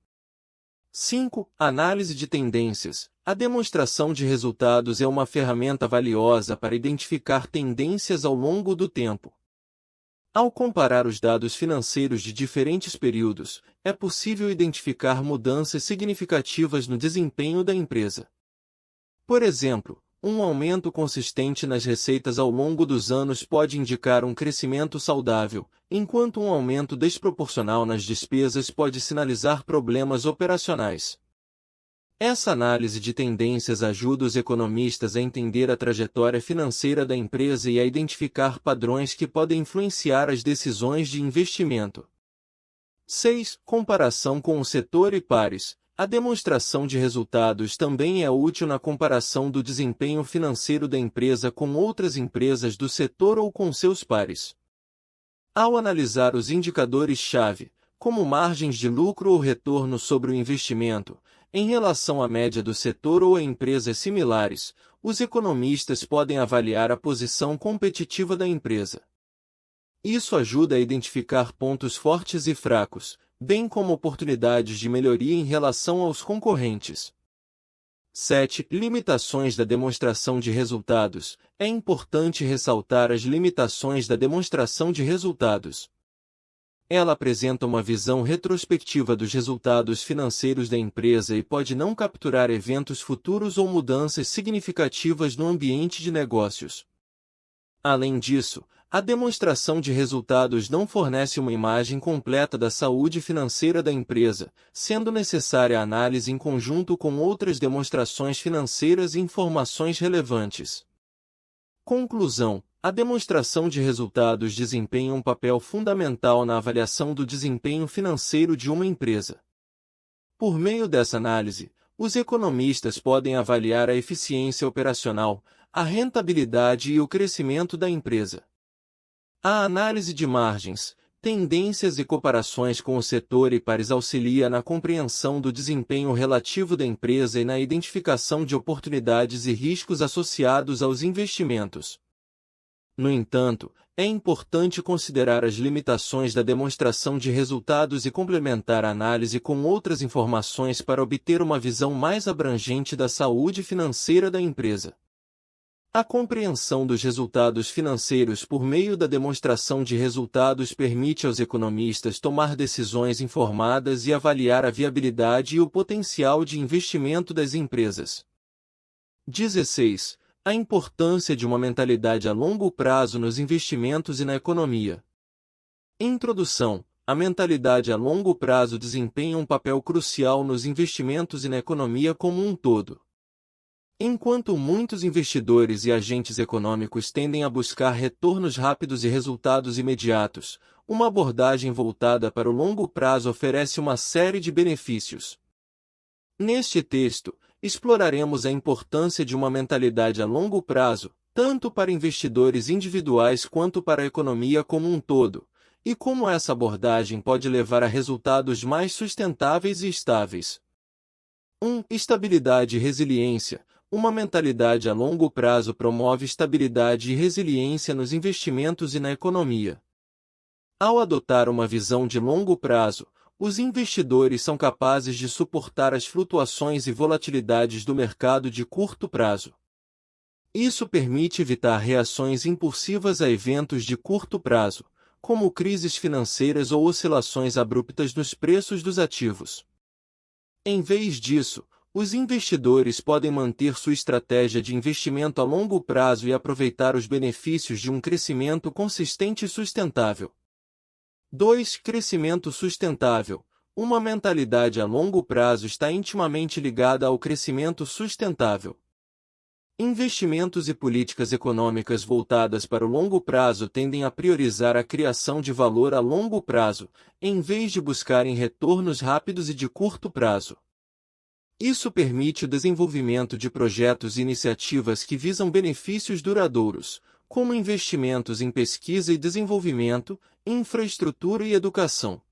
5. Análise de tendências. A demonstração de resultados é uma ferramenta valiosa para identificar tendências ao longo do tempo. Ao comparar os dados financeiros de diferentes períodos, é possível identificar mudanças significativas no desempenho da empresa. Por exemplo, um aumento consistente nas receitas ao longo dos anos pode indicar um crescimento saudável, enquanto um aumento desproporcional nas despesas pode sinalizar problemas operacionais. Essa análise de tendências ajuda os economistas a entender a trajetória financeira da empresa e a identificar padrões que podem influenciar as decisões de investimento. 6. Comparação com o setor e pares. A demonstração de resultados também é útil na comparação do desempenho financeiro da empresa com outras empresas do setor ou com seus pares. Ao analisar os indicadores-chave, como margens de lucro ou retorno sobre o investimento, em relação à média do setor ou a empresas similares, os economistas podem avaliar a posição competitiva da empresa. Isso ajuda a identificar pontos fortes e fracos, bem como oportunidades de melhoria em relação aos concorrentes. 7. Limitações da demonstração de resultados. É importante ressaltar as limitações da demonstração de resultados. Ela apresenta uma visão retrospectiva dos resultados financeiros da empresa e pode não capturar eventos futuros ou mudanças significativas no ambiente de negócios. Além disso, a demonstração de resultados não fornece uma imagem completa da saúde financeira da empresa, sendo necessária a análise em conjunto com outras demonstrações financeiras e informações relevantes. Conclusão: a demonstração de resultados desempenha um papel fundamental na avaliação do desempenho financeiro de uma empresa. Por meio dessa análise, os economistas podem avaliar a eficiência operacional, a rentabilidade e o crescimento da empresa. A análise de margens, tendências e comparações com o setor e pares auxilia na compreensão do desempenho relativo da empresa e na identificação de oportunidades e riscos associados aos investimentos. No entanto, é importante considerar as limitações da demonstração de resultados e complementar a análise com outras informações para obter uma visão mais abrangente da saúde financeira da empresa. A compreensão dos resultados financeiros por meio da demonstração de resultados permite aos economistas tomar decisões informadas e avaliar a viabilidade e o potencial de investimento das empresas. 16. A importância de uma mentalidade a longo prazo nos investimentos e na economia. Introdução. A mentalidade a longo prazo desempenha um papel crucial nos investimentos e na economia como um todo. Enquanto muitos investidores e agentes econômicos tendem a buscar retornos rápidos e resultados imediatos, uma abordagem voltada para o longo prazo oferece uma série de benefícios. Neste texto, exploraremos a importância de uma mentalidade a longo prazo, tanto para investidores individuais quanto para a economia como um todo, e como essa abordagem pode levar a resultados mais sustentáveis e estáveis. 1. Estabilidade e resiliência. Uma mentalidade a longo prazo promove estabilidade e resiliência nos investimentos e na economia. Ao adotar uma visão de longo prazo, os investidores são capazes de suportar as flutuações e volatilidades do mercado de curto prazo. Isso permite evitar reações impulsivas a eventos de curto prazo, como crises financeiras ou oscilações abruptas nos preços dos ativos. Em vez disso, os investidores podem manter sua estratégia de investimento a longo prazo e aproveitar os benefícios de um crescimento consistente e sustentável. 2. Crescimento sustentável. Uma mentalidade a longo prazo está intimamente ligada ao crescimento sustentável. Investimentos e políticas econômicas voltadas para o longo prazo tendem a priorizar a criação de valor a longo prazo, em vez de buscarem retornos rápidos e de curto prazo. Isso permite o desenvolvimento de projetos e iniciativas que visam benefícios duradouros, como investimentos em pesquisa e desenvolvimento, infraestrutura e educação.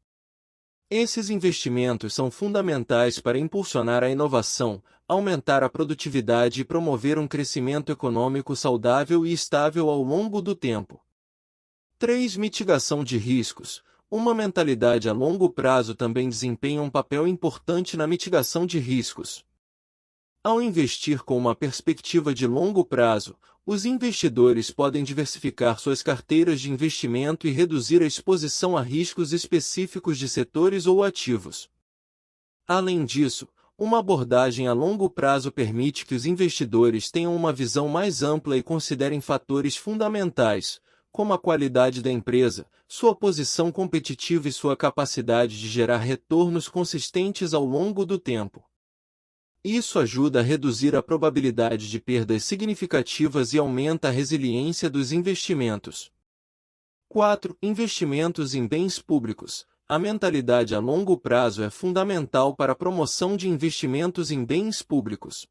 Esses investimentos são fundamentais para impulsionar a inovação, aumentar a produtividade e promover um crescimento econômico saudável e estável ao longo do tempo. 3. Mitigação de riscos. Uma mentalidade a longo prazo também desempenha um papel importante na mitigação de riscos. Ao investir com uma perspectiva de longo prazo, os investidores podem diversificar suas carteiras de investimento e reduzir a exposição a riscos específicos de setores ou ativos. Além disso, uma abordagem a longo prazo permite que os investidores tenham uma visão mais ampla e considerem fatores fundamentais, como a qualidade da empresa, sua posição competitiva e sua capacidade de gerar retornos consistentes ao longo do tempo. Isso ajuda a reduzir a probabilidade de perdas significativas e aumenta a resiliência dos investimentos. 4. Investimentos em bens públicos. A mentalidade a longo prazo é fundamental para a promoção de investimentos em bens públicos.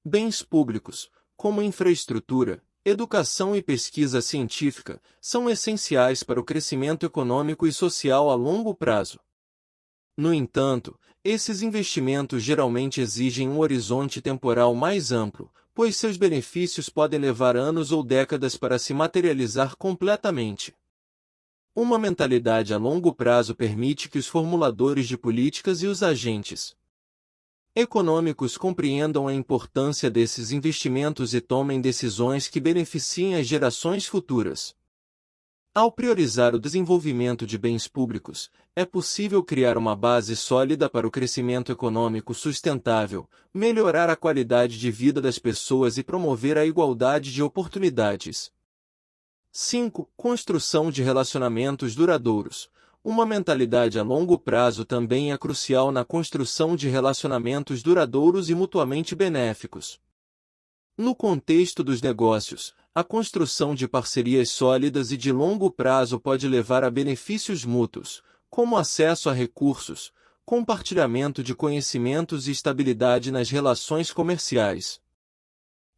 Bens públicos, como infraestrutura, educação e pesquisa científica, são essenciais para o crescimento econômico e social a longo prazo. No entanto, esses investimentos geralmente exigem um horizonte temporal mais amplo, pois seus benefícios podem levar anos ou décadas para se materializar completamente. Uma mentalidade a longo prazo permite que os formuladores de políticas e os agentes econômicos compreendam a importância desses investimentos e tomem decisões que beneficiem as gerações futuras. Ao priorizar o desenvolvimento de bens públicos, é possível criar uma base sólida para o crescimento econômico sustentável, melhorar a qualidade de vida das pessoas e promover a igualdade de oportunidades. 5. Construção de relacionamentos duradouros. Uma mentalidade a longo prazo também é crucial na construção de relacionamentos duradouros e mutuamente benéficos. No contexto dos negócios, a construção de parcerias sólidas e de longo prazo pode levar a benefícios mútuos, como acesso a recursos, compartilhamento de conhecimentos e estabilidade nas relações comerciais.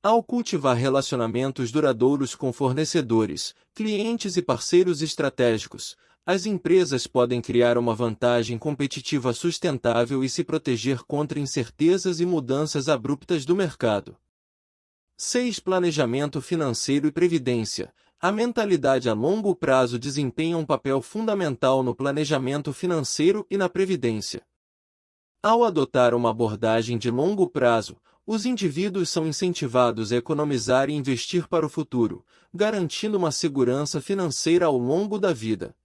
Ao cultivar relacionamentos duradouros com fornecedores, clientes e parceiros estratégicos, as empresas podem criar uma vantagem competitiva sustentável e se proteger contra incertezas e mudanças abruptas do mercado. 6. Planejamento financeiro e previdência. A mentalidade a longo prazo desempenha um papel fundamental no planejamento financeiro e na previdência. Ao adotar uma abordagem de longo prazo, os indivíduos são incentivados a economizar e investir para o futuro, garantindo uma segurança financeira ao longo da vida.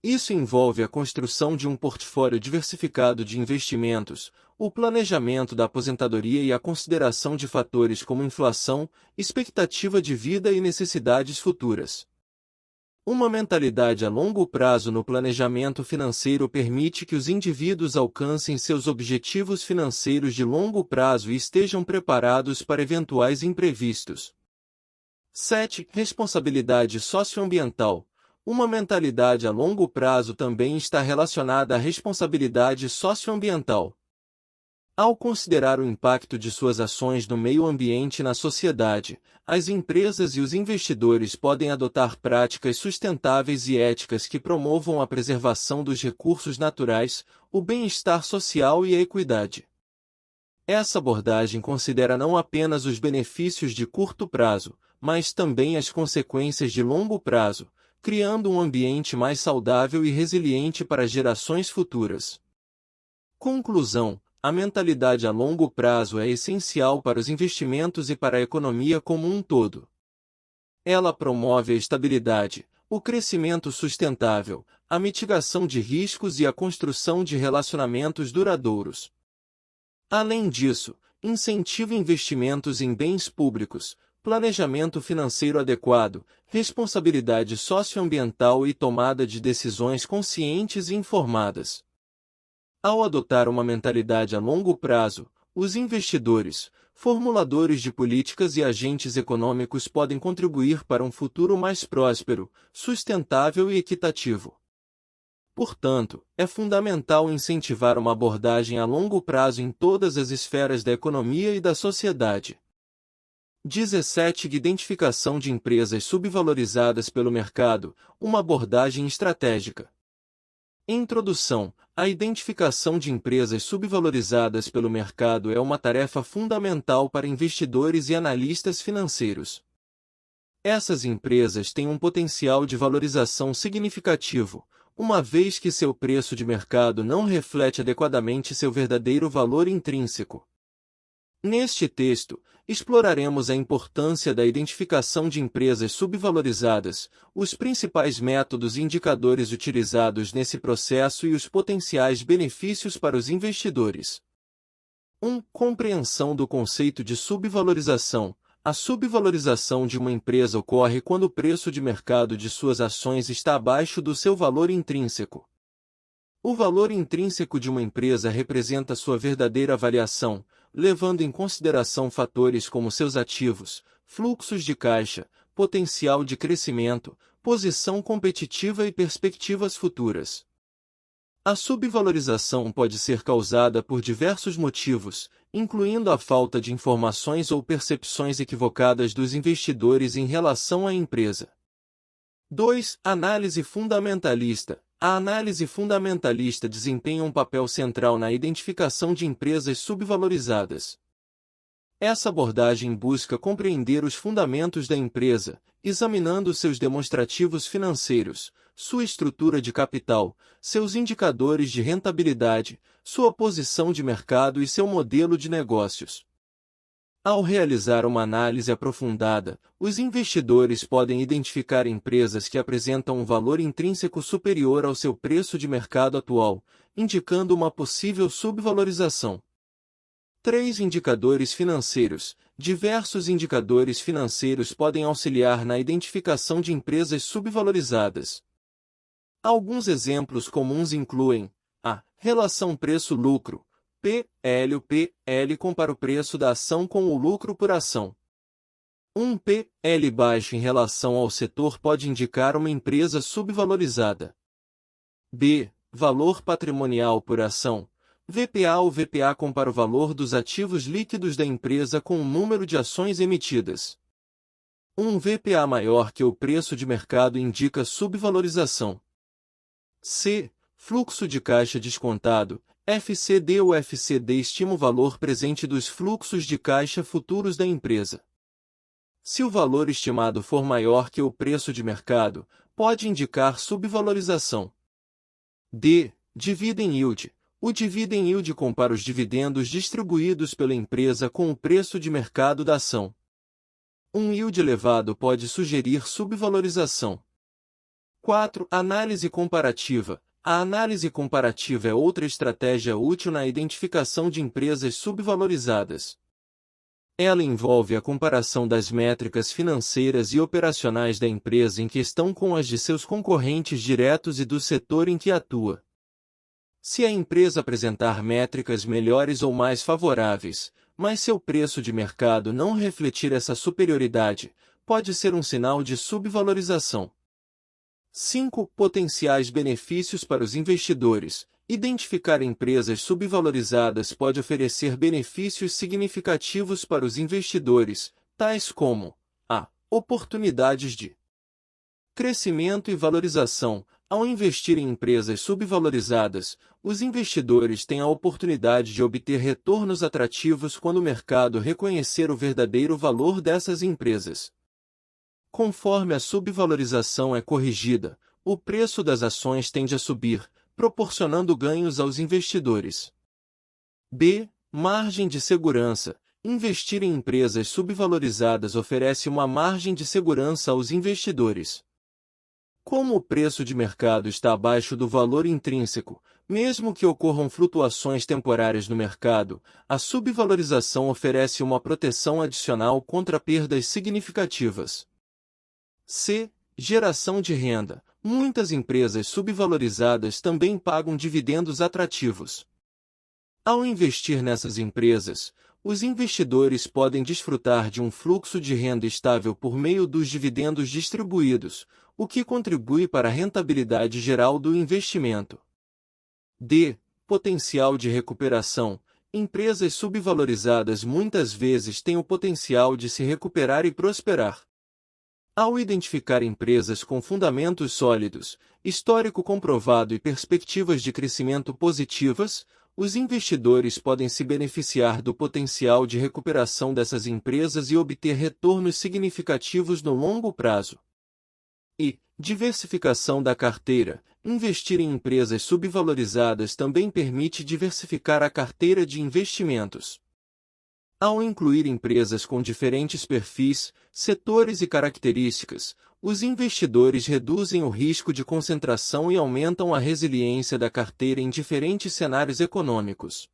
Isso envolve a construção de um portfólio diversificado de investimentos, o planejamento da aposentadoria e a consideração de fatores como inflação, expectativa de vida e necessidades futuras. Uma mentalidade a longo prazo no planejamento financeiro permite que os indivíduos alcancem seus objetivos financeiros de longo prazo e estejam preparados para eventuais imprevistos. 7. Responsabilidade socioambiental. Uma mentalidade a longo prazo também está relacionada à responsabilidade socioambiental. Ao considerar o impacto de suas ações no meio ambiente e na sociedade, as empresas e os investidores podem adotar práticas sustentáveis e éticas que promovam a preservação dos recursos naturais, o bem-estar social e a equidade. Essa abordagem considera não apenas os benefícios de curto prazo, mas também as consequências de longo prazo, criando um ambiente mais saudável e resiliente para gerações futuras. Conclusão: a mentalidade a longo prazo é essencial para os investimentos e para a economia como um todo. Ela promove a estabilidade, o crescimento sustentável, a mitigação de riscos e a construção de relacionamentos duradouros. Além disso, incentiva investimentos em bens públicos, planejamento financeiro adequado, responsabilidade socioambiental e tomada de decisões conscientes e informadas. Ao adotar uma mentalidade a longo prazo, os investidores, formuladores de políticas e agentes econômicos podem contribuir para um futuro mais próspero, sustentável e equitativo. Portanto, é fundamental incentivar uma abordagem a longo prazo em todas as esferas da economia e da sociedade. 17. Identificação de empresas subvalorizadas pelo mercado, uma abordagem estratégica. Introdução: a identificação de empresas subvalorizadas pelo mercado é uma tarefa fundamental para investidores e analistas financeiros. Essas empresas têm um potencial de valorização significativo, uma vez que seu preço de mercado não reflete adequadamente seu verdadeiro valor intrínseco. Neste texto, exploraremos a importância da identificação de empresas subvalorizadas, os principais métodos e indicadores utilizados nesse processo e os potenciais benefícios para os investidores. 1. Compreensão do conceito de subvalorização. A subvalorização de uma empresa ocorre quando o preço de mercado de suas ações está abaixo do seu valor intrínseco. O valor intrínseco de uma empresa representa sua verdadeira avaliação, levando em consideração fatores como seus ativos, fluxos de caixa, potencial de crescimento, posição competitiva e perspectivas futuras. A subvalorização pode ser causada por diversos motivos, incluindo a falta de informações ou percepções equivocadas dos investidores em relação à empresa. 2. Análise fundamentalista. A análise fundamentalista desempenha um papel central na identificação de empresas subvalorizadas. Essa abordagem busca compreender os fundamentos da empresa, examinando seus demonstrativos financeiros, sua estrutura de capital, seus indicadores de rentabilidade, sua posição de mercado e seu modelo de negócios. Ao realizar uma análise aprofundada, os investidores podem identificar empresas que apresentam um valor intrínseco superior ao seu preço de mercado atual, indicando uma possível subvalorização. 3. Indicadores financeiros. Diversos indicadores financeiros podem auxiliar na identificação de empresas subvalorizadas. Alguns exemplos comuns incluem a relação preço-lucro, PL. O PL compara o preço da ação com o lucro por ação. Um PL baixo em relação ao setor pode indicar uma empresa subvalorizada. B. Valor patrimonial por ação. VPA. O VPA compara o valor dos ativos líquidos da empresa com o número de ações emitidas. Um VPA maior que o preço de mercado indica subvalorização. C. Fluxo de caixa descontado. FCD. O FCD estima o valor presente dos fluxos de caixa futuros da empresa. Se o valor estimado for maior que o preço de mercado, pode indicar subvalorização. D. Dividend Yield. O Dividend Yield compara os dividendos distribuídos pela empresa com o preço de mercado da ação. Um yield elevado pode sugerir subvalorização. 4. Análise comparativa. A análise comparativa é outra estratégia útil na identificação de empresas subvalorizadas. Ela envolve a comparação das métricas financeiras e operacionais da empresa em questão com as de seus concorrentes diretos e do setor em que atua. Se a empresa apresentar métricas melhores ou mais favoráveis, mas seu preço de mercado não refletir essa superioridade, pode ser um sinal de subvalorização. 5. Potenciais benefícios para os investidores. Identificar empresas subvalorizadas pode oferecer benefícios significativos para os investidores, tais como a. Oportunidades de crescimento e valorização. Ao investir em empresas subvalorizadas, os investidores têm a oportunidade de obter retornos atrativos quando o mercado reconhecer o verdadeiro valor dessas empresas. Conforme a subvalorização é corrigida, o preço das ações tende a subir, proporcionando ganhos aos investidores. B. Margem de segurança. Investir em empresas subvalorizadas oferece uma margem de segurança aos investidores. Como o preço de mercado está abaixo do valor intrínseco, mesmo que ocorram flutuações temporárias no mercado, a subvalorização oferece uma proteção adicional contra perdas significativas. C. Geração de renda. Muitas empresas subvalorizadas também pagam dividendos atrativos. Ao investir nessas empresas, os investidores podem desfrutar de um fluxo de renda estável por meio dos dividendos distribuídos, o que contribui para a rentabilidade geral do investimento. D. Potencial de recuperação. Empresas subvalorizadas muitas vezes têm o potencial de se recuperar e prosperar. Ao identificar empresas com fundamentos sólidos, histórico comprovado e perspectivas de crescimento positivas, os investidores podem se beneficiar do potencial de recuperação dessas empresas e obter retornos significativos no longo prazo. E diversificação da carteira. Investir em empresas subvalorizadas também permite diversificar a carteira de investimentos. Ao incluir empresas com diferentes perfis, setores e características, os investidores reduzem o risco de concentração e aumentam a resiliência da carteira em diferentes cenários econômicos.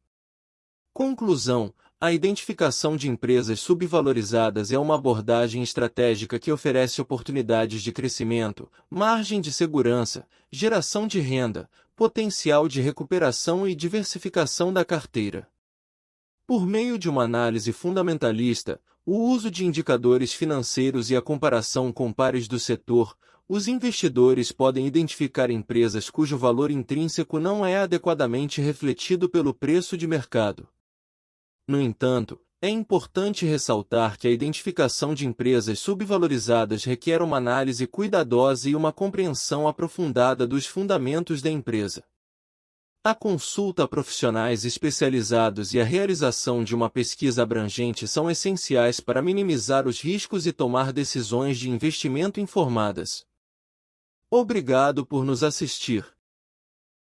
Conclusão: a identificação de empresas subvalorizadas é uma abordagem estratégica que oferece oportunidades de crescimento, margem de segurança, geração de renda, potencial de recuperação e diversificação da carteira. Por meio de uma análise fundamentalista, o uso de indicadores financeiros e a comparação com pares do setor, os investidores podem identificar empresas cujo valor intrínseco não é adequadamente refletido pelo preço de mercado. No entanto, é importante ressaltar que a identificação de empresas subvalorizadas requer uma análise cuidadosa e uma compreensão aprofundada dos fundamentos da empresa. A consulta a profissionais especializados e a realização de uma pesquisa abrangente são essenciais para minimizar os riscos e tomar decisões de investimento informadas. Obrigado por nos assistir.